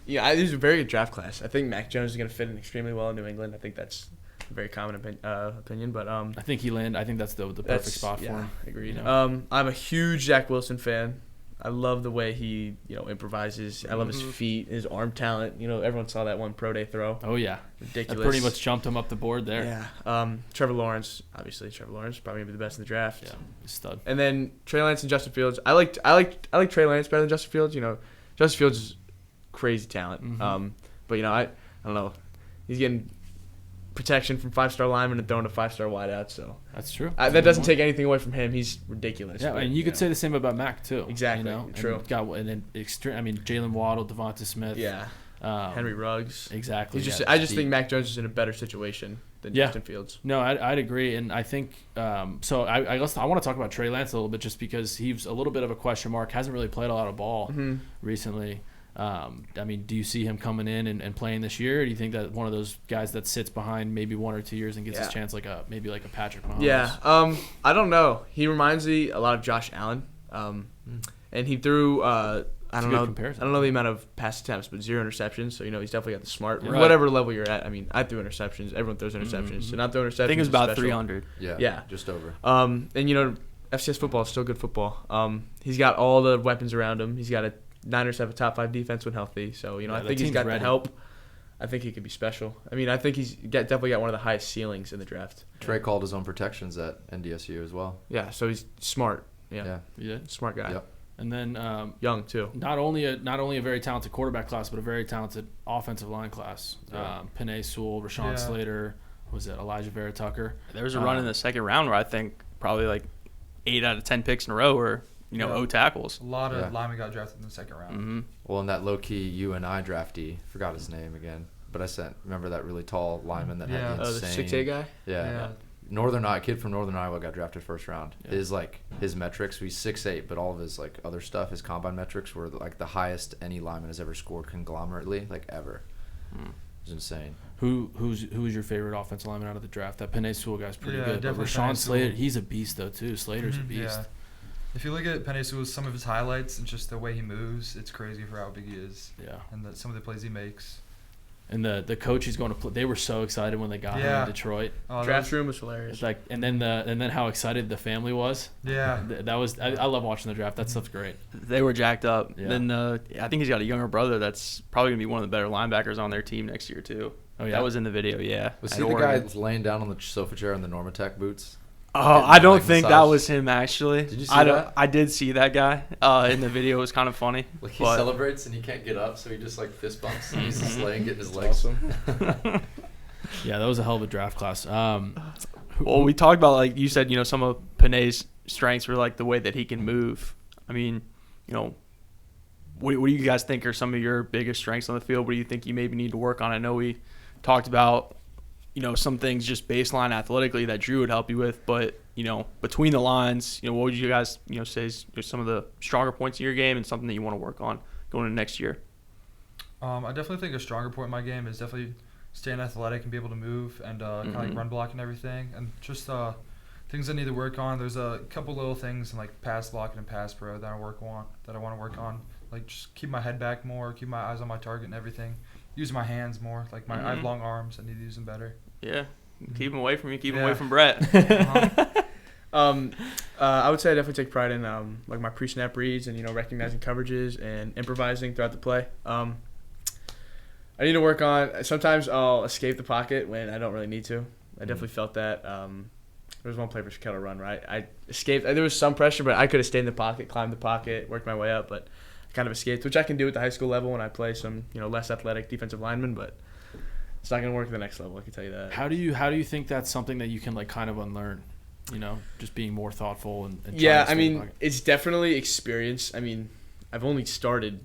Yeah, this is a very good draft class. I think Mac Jones is going to fit in extremely well in New England. I think that's a very common opinion, but I think he landed. I think that's the perfect spot for him. Agreed. I'm a huge Zach Wilson fan. I love the way he improvises. I love his feet, his arm talent. Everyone saw that one pro day throw. Oh yeah, ridiculous. That pretty much jumped him up the board there. Yeah. Trevor Lawrence, obviously. Trevor Lawrence probably gonna be the best in the draft. Yeah, he's a stud. And then Trey Lance and Justin Fields. I like Trey Lance better than Justin Fields. Justin Fields is crazy talent. But I don't know. He's getting protection from 5-star linemen and throwing a 5-star wideout. So that's true. That doesn't take anything away from him. He's ridiculous. Yeah, and you could say the same about Mac too. Exactly. True. And then Jalen Waddle, Devonta Smith. Yeah. Henry Ruggs. Exactly. I just think Mac Jones is in a better situation than Justin Fields. No, I'd agree, and I think so. I guess I want to talk about Trey Lance a little bit, just because he's a little bit of a question mark. Hasn't really played a lot of ball recently. I mean, do you see him coming in and playing this year? Or do you think that one of those guys that sits behind maybe 1 or 2 years and gets his chance, like a Patrick Mahomes? Yeah. I don't know. He reminds me a lot of Josh Allen. And he threw I don't know the amount of pass attempts, but 0 interceptions. So he's definitely got the smart. Right. Whatever level you're at. I mean, I threw interceptions. Everyone throws interceptions. So not throwing interceptions. I think it was about 300. Yeah. Just over. And FCS football is still good football. He's got all the weapons around him. He's got Niners have a top 5 defense when healthy, so I think he's got the help. I think he could be special. I mean, I think he's definitely got one of the highest ceilings in the draft. Trey called his own protections at NDSU as well. Yeah, so he's smart. Yeah. Smart guy. Yep. And then young too. Not only a very talented quarterback class, but a very talented offensive line class. Penei Sewell, Rashawn Slater, was it Elijah Vera Tucker? There was a run in the second round where I think probably like 8 out of 10 picks in a row were O tackles. A lot of linemen got drafted in the second round. Mm-hmm. Well, in that low-key UNI draftee, forgot his name again, but remember that really tall lineman that had the insane... the 6'8" guy? Yeah. Kid from Northern Iowa got drafted first round. Yeah. His metrics, he's 6'8", but all of his other stuff, his combine metrics were the highest any lineman has ever scored conglomerately, ever. was insane. Who's your favorite offensive lineman out of the draft? That Penn Sewell guy's pretty Yeah, good. But definitely Rashawn Penei Slater, Sewell. he's a beast though too. Slater's a beast. Yeah. If you look at Penei Sewell, some of his highlights and just the way he moves, it's crazy for how big he is. Yeah. And some of the plays he makes. And the coach he's going to play, they were so excited when they got him in Detroit. Oh, Draft room was hilarious. It's like, and then how excited the family was. Yeah. That was I love watching the draft. That stuff's great. They were jacked up. Yeah. Then I think he's got a younger brother that's probably gonna be one of the better linebackers on their team next year too. Oh yeah, That was in the video. Yeah. Was at he the guy Oregon. that's laying down on the sofa chair in the Normatec boots? Oh, Getting I don't leg think that massage? was him actually. Did you see that? I did see that guy in the video. It was kind of funny. Like he but- celebrates and he can't get up, so he just like fist bumps and he's just laying, getting his That's legs. Yeah, that was a hell of a draft class. Well, we talked about, like you said, some of Panay's strengths were like the way that he can move. I mean, what do you guys think are some of your biggest strengths on the field? What do you think you maybe need to work on? I know we talked about, some things just baseline athletically that Drew would help you with, but, between the lines, what would you guys, say is some of the stronger points in your game and something that you want to work on going into next year? I definitely think a stronger point in my game is definitely staying athletic and be able to move and kind of like run block and everything. And just things I need to work on. There's a couple little things in like pass blocking and pass pro that I want to work on. Like just keep my head back more, keep my eyes on my target and everything. Use my hands more. Like I have long arms. I need to use them better. Yeah. Keep him away from you. Keep him Yeah. away from Brett. I would say I definitely take pride in like my pre-snap reads and recognizing coverages and improvising throughout the play. I need to work on. Sometimes I'll escape the pocket when I don't really need to. I definitely felt that. There was one play for Kettle run where I escaped. There was some pressure, but I could have stayed in the pocket, climbed the pocket, worked my way up, but I kind of escaped, which I can do at the high school level when I play some less athletic defensive linemen, but it's not going to work at the next level. I can tell you that. How do you think that's something that you can like kind of unlearn? Just being more thoughtful and trying Yeah, to stay I in the mean, pocket? it's definitely experience. I mean, I've only started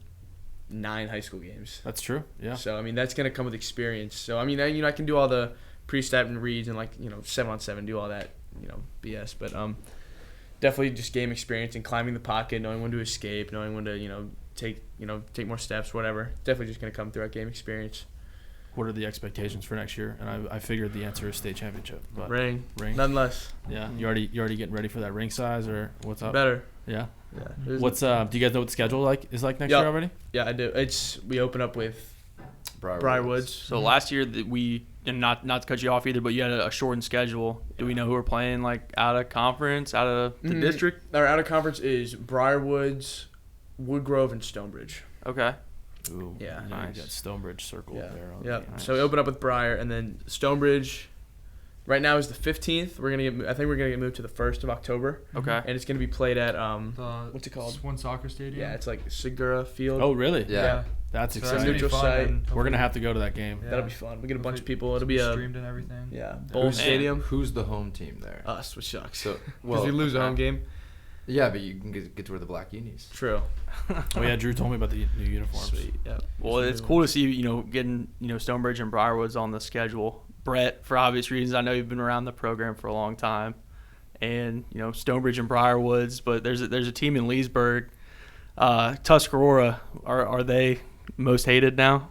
9 high school games. That's true. Yeah. So, I mean, that's going to come with experience. So, I mean, I can do all the pre-step and reads and, 7-on-7, do all that, BS. But definitely just game experience and climbing the pocket, knowing when to escape, knowing when to, take more steps, whatever. Definitely just going to come throughout game experience. What are the expectations for next year? And I figured the answer is state championship. But Ring. Ring. None less. Yeah. You already getting ready for that ring size or what's up? Better. Yeah. Yeah. What's do you guys know what the schedule is like next Yep. year already? Yeah, I do. We open up with Briarwoods. So last year that and not to cut you off either, but you had a shortened schedule. Do we know who we're playing like out of conference, out of the district? Our out of conference is Briarwoods, Woodgrove, and Stonebridge. Okay. Ooh, Yeah. You Nice. got Stonebridge circled Yeah. there. Yep. Nice. So we open up with Briar, and then Stonebridge. Right now is the 15th. I think we're gonna get moved to the 1st of October, Okay. and it's gonna be played at What's it called? One soccer stadium. Yeah, it's like Segura Field. Oh, really? Yeah. That's So that's exciting. gonna be Neutral fun, site. and We're gonna have to go to that game. Yeah. That'll be fun. We get a bunch of Hopefully people. It'll be a streamed and everything. bowl Who's- stadium. Who's the home team there? Us, which sucks. So Because we lose a home game. Yeah, but you can get to wear the black unis. True. Oh yeah, Drew told me about the new uniforms. Sweet. Yep. Well, it's cool to see getting Stonebridge and Briarwoods on the schedule. Brett, for obvious reasons, I know you've been around the program for a long time, and Stonebridge and Briarwoods. But there's a team in Leesburg, Tuscarora. Are they most hated now?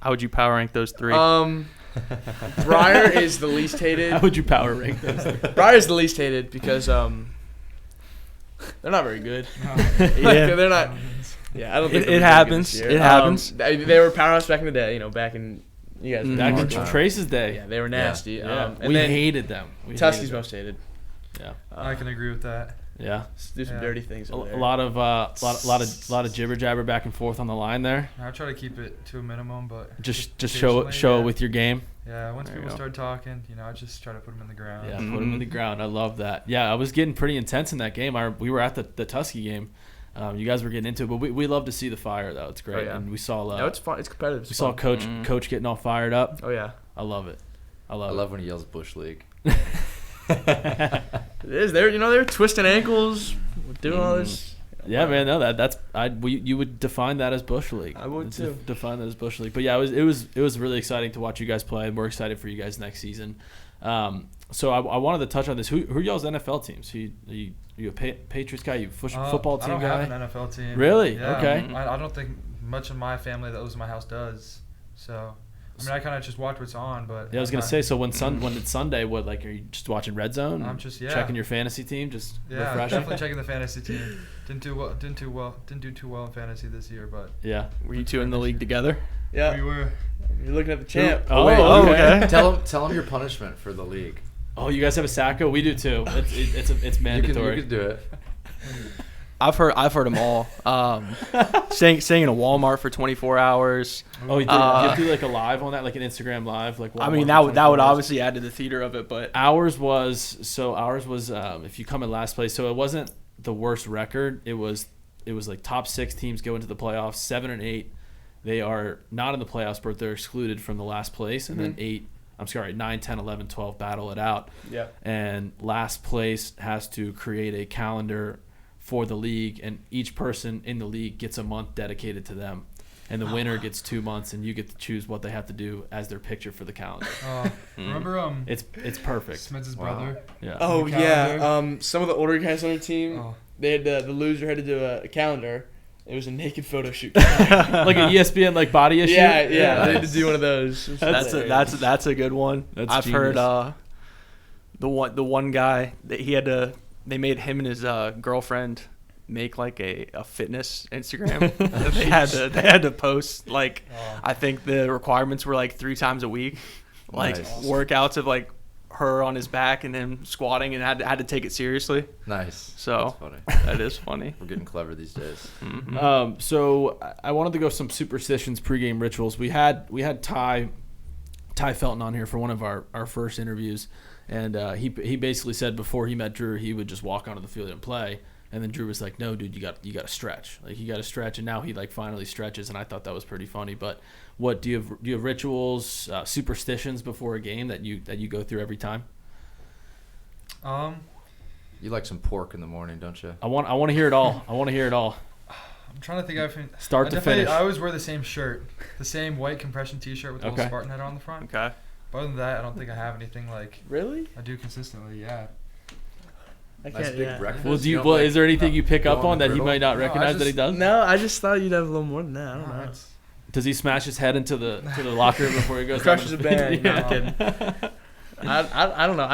How would you power rank those three? Briar is the least hated. How would you power rank those? Briar's the least hated because they're not very good. Yeah. They're not. Yeah, I don't think It they'll be happens. good this year. It happens. They were powerhouse back in the day. Back in you guys. Back in remember. Trace's day. Yeah, they were nasty. Yeah. And We then hated them. We Tuskegee hated them. most hated. Yeah. I can agree with that. Yeah. Do some Yeah. dirty things. A Over there. lot of jibber jabber back and forth on the line there. I try to keep it to a minimum, but Just show occasionally, it with your game. Yeah, once There you people go. start talking, I just try to put them in the ground. Yeah, put them in the ground. I love that. Yeah, I was getting pretty intense in that game. We were at the Tuskegee game. You guys were getting into it, but we love to see the fire though. It's great, Oh, yeah. and we saw No, it's fun. It's competitive. we saw coach getting all fired up. Oh yeah, I love it. I I love love when he yells Bush League. it is. They're twisting ankles, doing all this. Yeah, man. No, you would define that as Bush League. I would too. Define that as Bush League. But yeah, it was really exciting to watch you guys play. We're excited for you guys next season. So I wanted to touch on this. Who are y'all's NFL teams? You a Patriots guy? You football team I don't guy? have an NFL team. Really? Yeah, Okay. I don't think much of my family that lives in my house does. So I mean, I kind of just watch what's on, but Yeah, I was gonna say. So when it's Sunday, what like are you just watching Red Zone? I'm just checking your fantasy team, just refreshing. Definitely checking the fantasy team. Didn't do too well in fantasy this year, but Yeah. Were you two in the league togetger? Yeah. we were. You're looking at the champ. Oh, wait, okay. Tell him your punishment for the league. Oh, you guys have a Sacco? We do too. It's mandatory. You can do it. I've heard them all. Staying in a Walmart for 24 hours. Oh, you have to do like a live on that, like an Instagram live, like. I mean, Walmart that would 24 hours. obviously add to the theater of it, but Ours was if you come in last place, so it wasn't the worst record. It was like top 6 teams go into the playoffs. 7 and 8, they are not in the playoffs, but they're excluded from the last place, and then 9, 10, 11, 12 battle it out. Yeah. And last place has to create a calendar for the league, and each person in the league gets a month dedicated to them. And the winner gets 2 months, and you get to choose what they have to do as their picture for the calendar. Remember It's perfect. Smith's Wow. brother? Yeah. Oh The yeah. calendar. Some of the older guys on our team, Oh. they had the loser had to do a calendar. It was a naked photo shoot. Like an ESPN like body issue. Yeah. Yeah. They had to do one of those. It was hilarious. that's a good one. That's I've genius. heard the one guy that they made him and his girlfriend make like a fitness Instagram. they had to post like I think the requirements were like 3 times a week, like Nice. workouts of like her on his back and him squatting, and had to take it seriously. Nice. So That's funny. that is funny. We're getting clever these days. So I wanted to go some superstitions, pregame rituals. We had Ty Felton on here for one of our first interviews, and he basically said before he met Drew, he would just walk onto the field and play. And then Drew was like, "No, dude, you got to stretch. Like you got to stretch." And now he like finally stretches, and I thought that was pretty funny. But what do you have rituals, superstitions before a game that you go through every time? You like some pork in the morning, don't you? I want to hear it all. I want to hear it all. I'm trying to think. Start to finish. I always wear the same shirt, the same white compression T-shirt with the Okay. little Spartan header on the front. Okay. But other than that, I don't think I have anything like Really? I do consistently. Yeah. I Nice can't. big Yeah. breakfast. Well, You don't is there anything not you pick go up on the that he griddle? might not No, I recognize that he just- does? No, I just thought you'd have a little more than that. I don't know. it's- Does he smash his head into the locker room before he goes? Crushes down a the bear. field? No, I'm kidding. I don't know.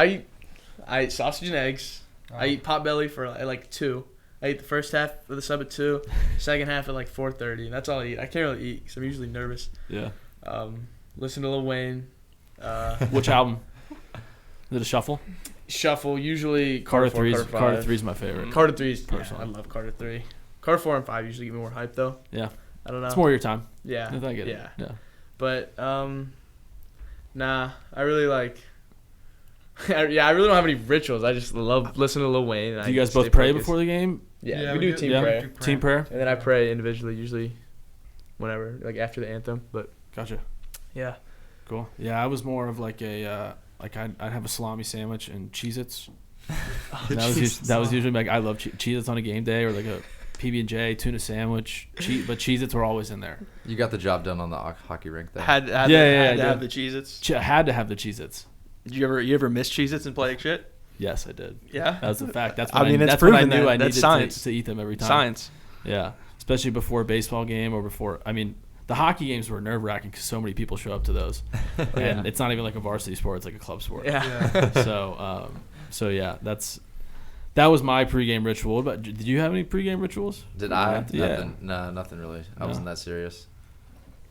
I eat sausage and eggs. I eat potbelly for like 2. I eat the first half of the sub at 2, second half at like 4:30. That's all I eat. I can't really eat because I'm usually nervous. Yeah. Listen to Lil Wayne. Which album? Is it a shuffle? Shuffle. Usually Carter 4, 3's Carter 5. 3's my favorite. Carter 3's Personally. I love Carter 3. Carter 4 and 5 usually get me more hype though. Yeah. I don't know. It's more your time. Yeah. I get it. Yeah. Yeah. But nah, I really like. I really don't have any rituals. I just love listening to Lil Wayne. And Do you I guys stay both pray focused. before the game? Yeah, we do team yeah. prayer, Team prayer? and then I pray individually, usually, whenever, like after the anthem. But Gotcha. yeah, Cool. Yeah, I was more of like a I'd have a salami sandwich and Cheez-Its. That was usually like I love Cheez-Its on a game day, or like a PB&J tuna sandwich. But Cheez-Its were always in there. You got the job done on the hockey rink there. Had I to have did. the Cheez-Its. I had to have the Cheez-Its. Did you ever miss Cheez-Its and play like shit? Yes, I did. Yeah. That was a fact. That's I when mean, it's that's when I proven knew that- I that's needed science. to eat them every time. Science. Yeah, especially before a baseball game or before. I mean, the hockey games were nerve-wracking because so many people show up to those, and it's not even like a varsity sport; it's like a club sport. yeah. Yeah. So yeah, that was my pregame ritual. But did you have any pregame rituals? Did I? Yeah. Nothing. No, nothing really. I No. wasn't that serious.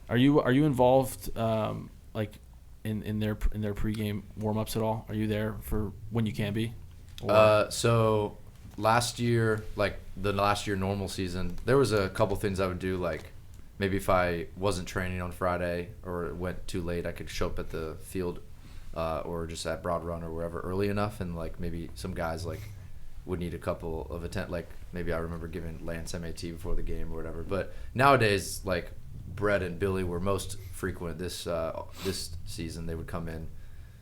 Are you involved like in their pregame warm-ups at all? Are you there for when you can be? Or- So last year, like the last year normal season, there was a couple things I would do. Like maybe if I wasn't training on Friday or it went too late, I could show up at the field or just at Broad Run or wherever early enough, and like maybe some guys like would need a couple of like maybe I remember giving Lance MAT before the game or whatever. But nowadays, like Brett and Billy were most frequent this season. They would come in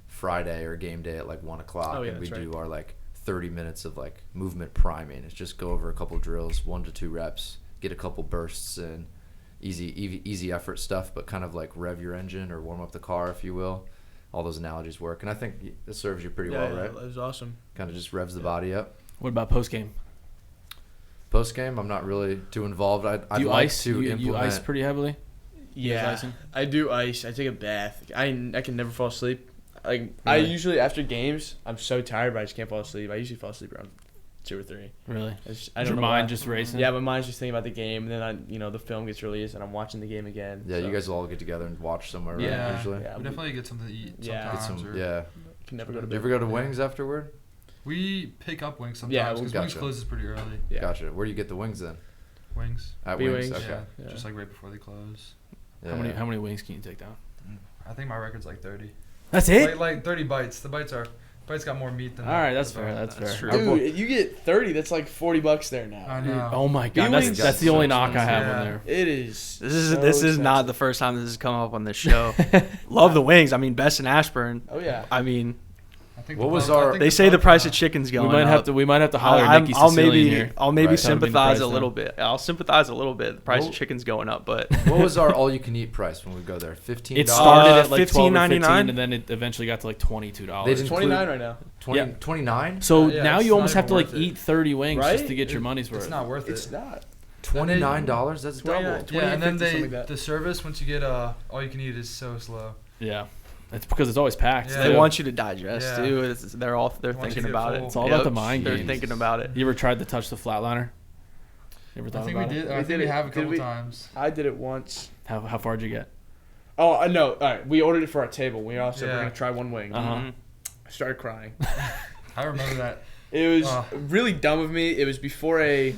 Friday or game day at like 1:00, Oh, yeah, and we that's right. do our like 30 minutes of like movement priming. It's just go over a couple drills, 1 to 2 reps, get a couple bursts in, easy effort stuff, but kind of like rev your engine or warm up the car, if you will. All those analogies work, and I think it serves you pretty well, right? It was awesome. Kind of just revs the body up. What about post-game? Post game, I'm not really too involved. I'd Do you like ice? to You implement. ice pretty heavily? Yeah, icing? I do ice. I take a bath. I can never fall asleep. Like I Really? usually after games, I'm so tired, but I just can't fall asleep. I usually fall asleep around 2 or 3. Really? I Is don't your know mind why. just racing? Yeah, my mind's just thinking about the game, and then the film gets released, and I'm watching the game again. Yeah, so. you guys will all get together and watch somewhere, right? Yeah. Usually. Yeah, We definitely get something to eat Yeah. Get sometimes. some, or yeah. can never go to Do bed. you ever go to Wings afterward? We pick up wings sometimes Yeah, because gotcha. Wings closes pretty early. Yeah. Gotcha. Where do you get the wings then? Wings. At B-Wings. Wings? Okay. Yeah, just like right before they close. How many wings can you take down? I think my record's like 30. That's it? Like 30 bites. The bites got more meat than. All right, the that's fair. bone. That's fair. true. Dude, you get 30. That's like $40 there now. I know. Oh my god, B-Wings that's the got only so knock I have expensive. on there. It is. This is not the first time this has come up on this show. Love the wings. I mean, best in Ashburn. Oh yeah. I mean, I think What the was pub- I our- think they say the pub- price of chicken's We going might up. have to holler Nikki I'll Sicilian maybe here. I'll maybe Right. sympathize That'll a be the little price bit. I'll sympathize a little bit. The price of Well- chicken's going up, but What was our all-you-can-eat price when we go there? $15. It started Uh, at like $12 or $15, $15.99, and then it eventually got to like $22. They It's didn't 29 right now. 20, Yeah. 29? So Yeah, now it's you almost not have to even like worth it. eat 30 wings just Right? to get your money's worth. It's not worth It's it. not. $29? That's 29. double. Yeah, and then 50, something like that. the service once you get all you can eat is so slow. Yeah, it's because it's always packed. Yeah. they too. want you to digest Yeah. too. They're Want you thinking to get about it. full. It's all about the mind They're games. thinking about it. You ever tried to touch the flatliner? You ever I thought think we about it? did. We I think did we it. have a Did couple we? times. I did it once. How far did you get? Oh, I know. All right, we ordered it for our table. We all said we're Yeah. gonna try one wing. Uh-huh. Mhm. I started crying. I remember that. It was Ugh. really dumb of me. It was before it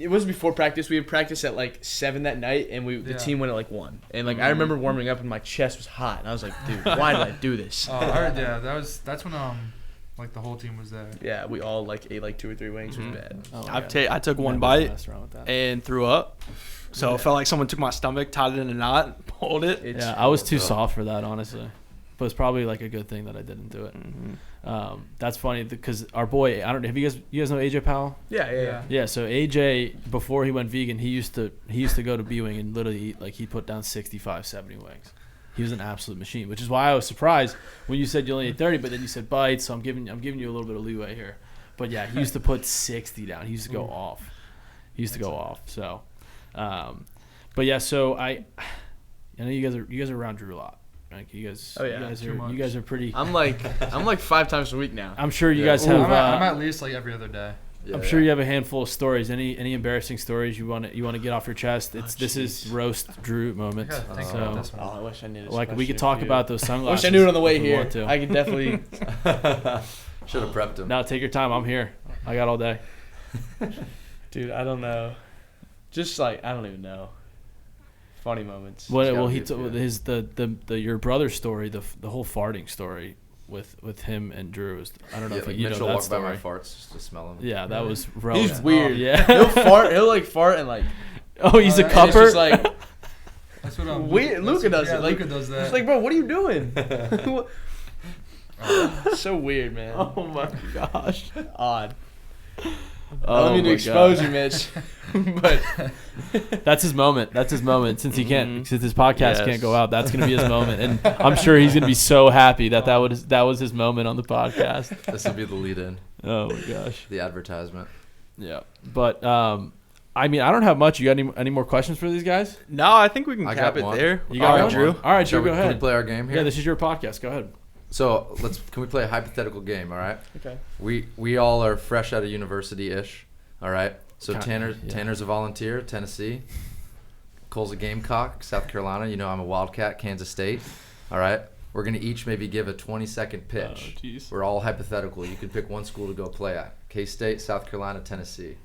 was before practice. We had practice at like 7 that night, and the Yeah. team went at like 1. And like I remember warming up, and my chest was hot, and I was like, dude, why did I do this? Yeah, that's when like the whole team was there. Yeah, we all like ate like 2 or 3 wings. It was bad. Oh, I took one Never bite messed around with that. and threw up. So it felt like someone took my stomach, tied it in a knot, pulled it. It's Yeah, I was too horrible. soft for that, honestly. But it's probably like a good thing that I didn't do it. That's funny because our boy, I don't know, you guys know AJ Powell? Yeah. Yeah, so AJ, before he went vegan, he used to go to B-Wing and literally eat, like, he put down 65, 70 wings. He was an absolute machine, which is why I was surprised when you said you only ate 30, but then you said bites, so I'm giving you a little bit of leeway here. But yeah, he used to put 60 down. He used to go off. So, but yeah, so I know you guys are around Drew a lot. Like you guys, Oh, yeah. Too much. you guys are pretty. I'm like 5 times a week now. I'm sure you Yeah. guys Ooh, have. I'm at least like every other day. I'm sure you have a handful of stories. Any embarrassing stories you want to get off your chest? This is roast Drew I moment. gotta think So, about this Oh, one. I wish I knew this. like we question could talk for you. about those I sunglasses. wish I knew it on the way if we here. want to. I could definitely. Should have prepped him. Now take your time. I'm here. I got all day. Dude, I don't know. Just like I don't even know. Funny moments. Well, gotta he be a told few. his the your brother's story, the whole farting story with him and Drew is. I don't know Yeah, if like you know Mitchell that walked by my story. farts just to smell them. Yeah, that was He's relevant. weird. Yeah. He'll fart. He'll like fart and like. Oh, he's a And and it's just cupper. like That's what Weird. Luka does it. Like Luka does that. it's like, bro, what are you doing? So weird, man. Oh my gosh. Odd. I Oh don't mean to my expose God. you, Mitch, but That's his moment. Since he can't, since his podcast Yes. can't go out, that's gonna be his moment, and I'm sure he's gonna be so happy that was his moment on the podcast. This will be the lead-in, Oh my gosh. the advertisement. Yeah, but I mean, I don't have much. You got any more questions for these guys? No, I think we can I cap got it one. there. You All got right, one? Drew. All right, Shall Drew, we, go can we ahead. play our game here? Yeah, this is your podcast. Go ahead. So can we play a hypothetical game? All right. okay. We all are fresh out of university-ish. All right. So Kinda, yeah. Tanner's a volunteer, Tennessee. Cole's a Gamecock, South Carolina. You know I'm a Wildcat, Kansas State. All right. We're gonna each maybe give a 20-second pitch. Oh, jeez. We're all hypothetical. You can pick one school to go play at: K-State, South Carolina, Tennessee.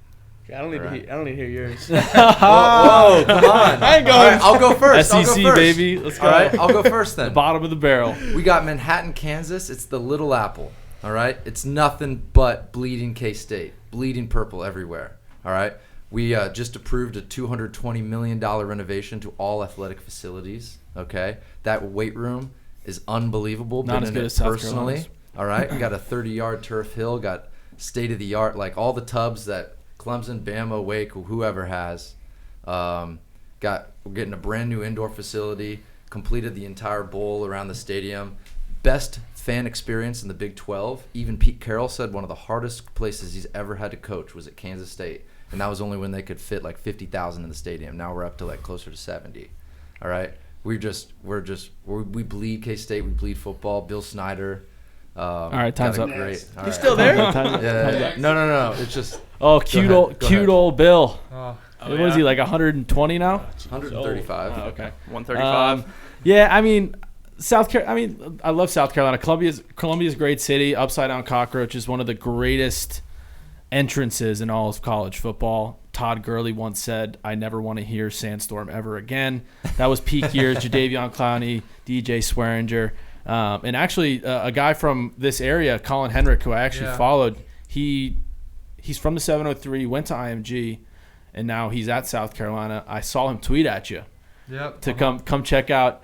I don't need to Alright. hear. I don't need to hear yours. Whoa, come on! I ain't going. All right, I'll go first. SEC, I'll go first. baby. Let's go. All right, I'll go first then. Bottom of the barrel. We got Manhattan, Kansas. It's the Little Apple. All right. It's nothing but bleeding K-State, bleeding purple everywhere. All right. We just approved a $220 million renovation to all athletic facilities. Okay. That weight room is unbelievable. Not Been as in good it as South personally. Carolina's. All right. We got a 30-yard turf hill. Got state of the art, like all the tubs that Clemson, Bama, Wake, whoever has. We're getting a brand new indoor facility. Completed the entire bowl around the stadium. best fan experience in the Big 12. Even Pete Carroll said one of the hardest places he's ever had to coach was at Kansas State, and that was only when they could fit like 50,000 in the stadium. Now we're up to like closer to 70. All right, we bleed K-State, we bleed football. Bill Snyder. All right, time's up. Great. All He's right. still there? Yeah. No. It's just Cute ahead. old Bill. Oh, What was he, like 120 now? 135. Oh, okay. 135. Yeah, I mean, I love South Carolina. Columbia's a great city. Upside Down Cockroach is one of the greatest entrances in all of college football. Todd Gurley once said, "I never want to hear Sandstorm ever again." That was peak years. Jadeveon Clowney, DJ Swearinger, and actually a guy from this area, Colin Henrik, who I actually followed. He's from the 703, went to IMG, and now he's at South Carolina. I saw him tweet at you. Yep. To come check out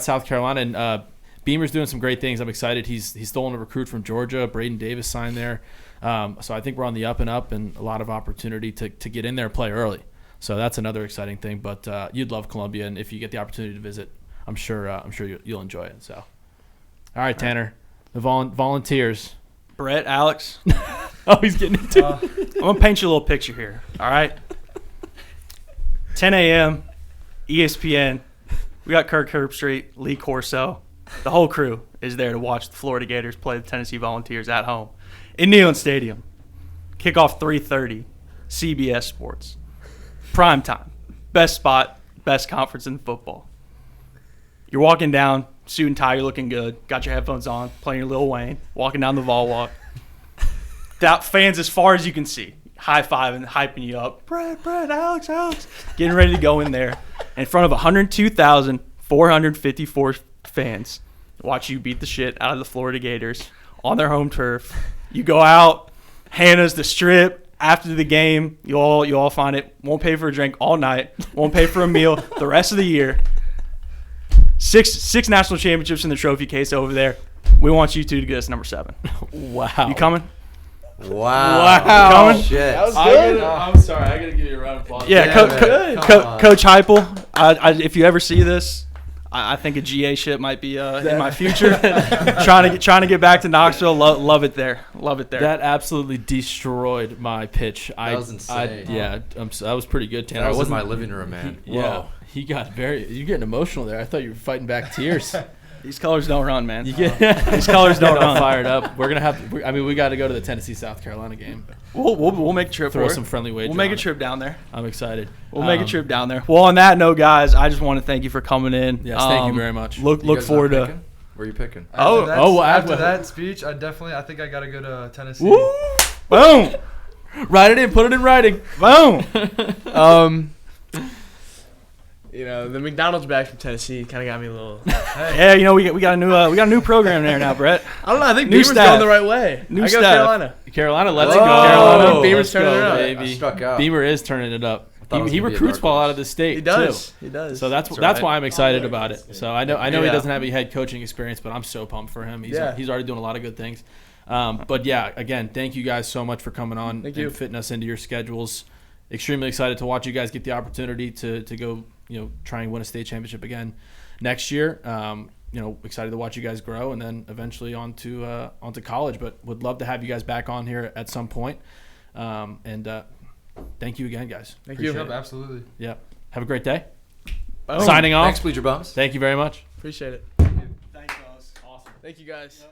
South Carolina, and Beamer's doing some great things. I'm excited. He's stolen a recruit from Georgia. Braden Davis signed there, so I think we're on the up and up, and a lot of opportunity to get in there and play early. So that's another exciting thing. But you'd love Columbia, and if you get the opportunity to visit, I'm sure you'll enjoy it. So, all right, Tanner, the volunteers. Brett, Alex, Oh, he's getting into it. I'm gonna paint you a little picture here. All right. 10 a.m. ESPN. We got Kirk Herbstreit, Lee Corso. The whole crew is there to watch the Florida Gators play the Tennessee Volunteers at home in Neyland Stadium. Kickoff 3:30. CBS Sports. Prime time. Best spot. Best conference in football. You're walking down, suit and tie. You're looking good. Got your headphones on, playing your Lil Wayne. Walking down the Vol Walk. Fans as far as you can see. High-fiving, hyping you up. Brett, Alex. Getting ready to go in there in front of 102,454 fans. Watch you beat the shit out of the Florida Gators on their home turf. You go out, Hannah's the strip. After the game, you all find it. Won't pay for a drink all night. Won't pay for a meal the rest of the year. Six national championships in the trophy case over there. We want you two to get us number 7. Wow. You coming? Wow. Coming? Shit. That was good. I'm sorry. I gotta give you a round of applause. Yeah, Coach Heupel. If you ever see this, I think a GA ship might be in my future. trying to get back to Knoxville. Love it there. That absolutely destroyed my pitch. That was insane. That was pretty good, Tanner. That I was in wasn't my living room, man. He got you're getting emotional there. I thought you were fighting back tears. These colors don't run, man. These colors don't run. Fired up. We're gonna have. We got to go to the Tennessee South Carolina game. We'll make a trip. Throw for some it. friendly wager. We'll make on a trip down there. I'm excited. We'll make a trip down there. Well, on that note, guys, I just want to thank you for coming in. Yes, thank you very much. Look You guys forward not to. picking? Where are you picking? After that speech, I think I gotta go to Tennessee. Woo! Boom! Write it in. Put it in writing. Boom! The McDonald's bag from Tennessee kind of got me a little. Yeah, we got a new program there now, Brett. I don't know. I think New Beamer's staff. going the right way. New I go staff. Carolina. Carolina, let's Whoa. go. Carolina, Beamer's let's turning go, it up. baby. I struck out. Beamer is turning it up. thought it was He gonna be a recruits dark ball horse. out of the state He does. too. He does. So that's right. why I'm excited about it. So I know he Yeah. doesn't have any head coaching experience, but I'm so pumped for him. He's already doing a lot of good things. But yeah, again, thank you guys so much for coming on Thank you. and fitting us into your schedules. Extremely excited to watch you guys get the opportunity to go, try and win a state championship again next year. Excited to watch you guys grow and then eventually onto college. But would love to have you guys back on here at some point. Thank you again, guys. Thank you. Appreciate it. Absolutely. Yeah. Have a great day. Boom. Signing off. Thanks, Bleacher Bums. Thank you very much. Appreciate it. Thanks, fellas. Awesome. Thank you guys.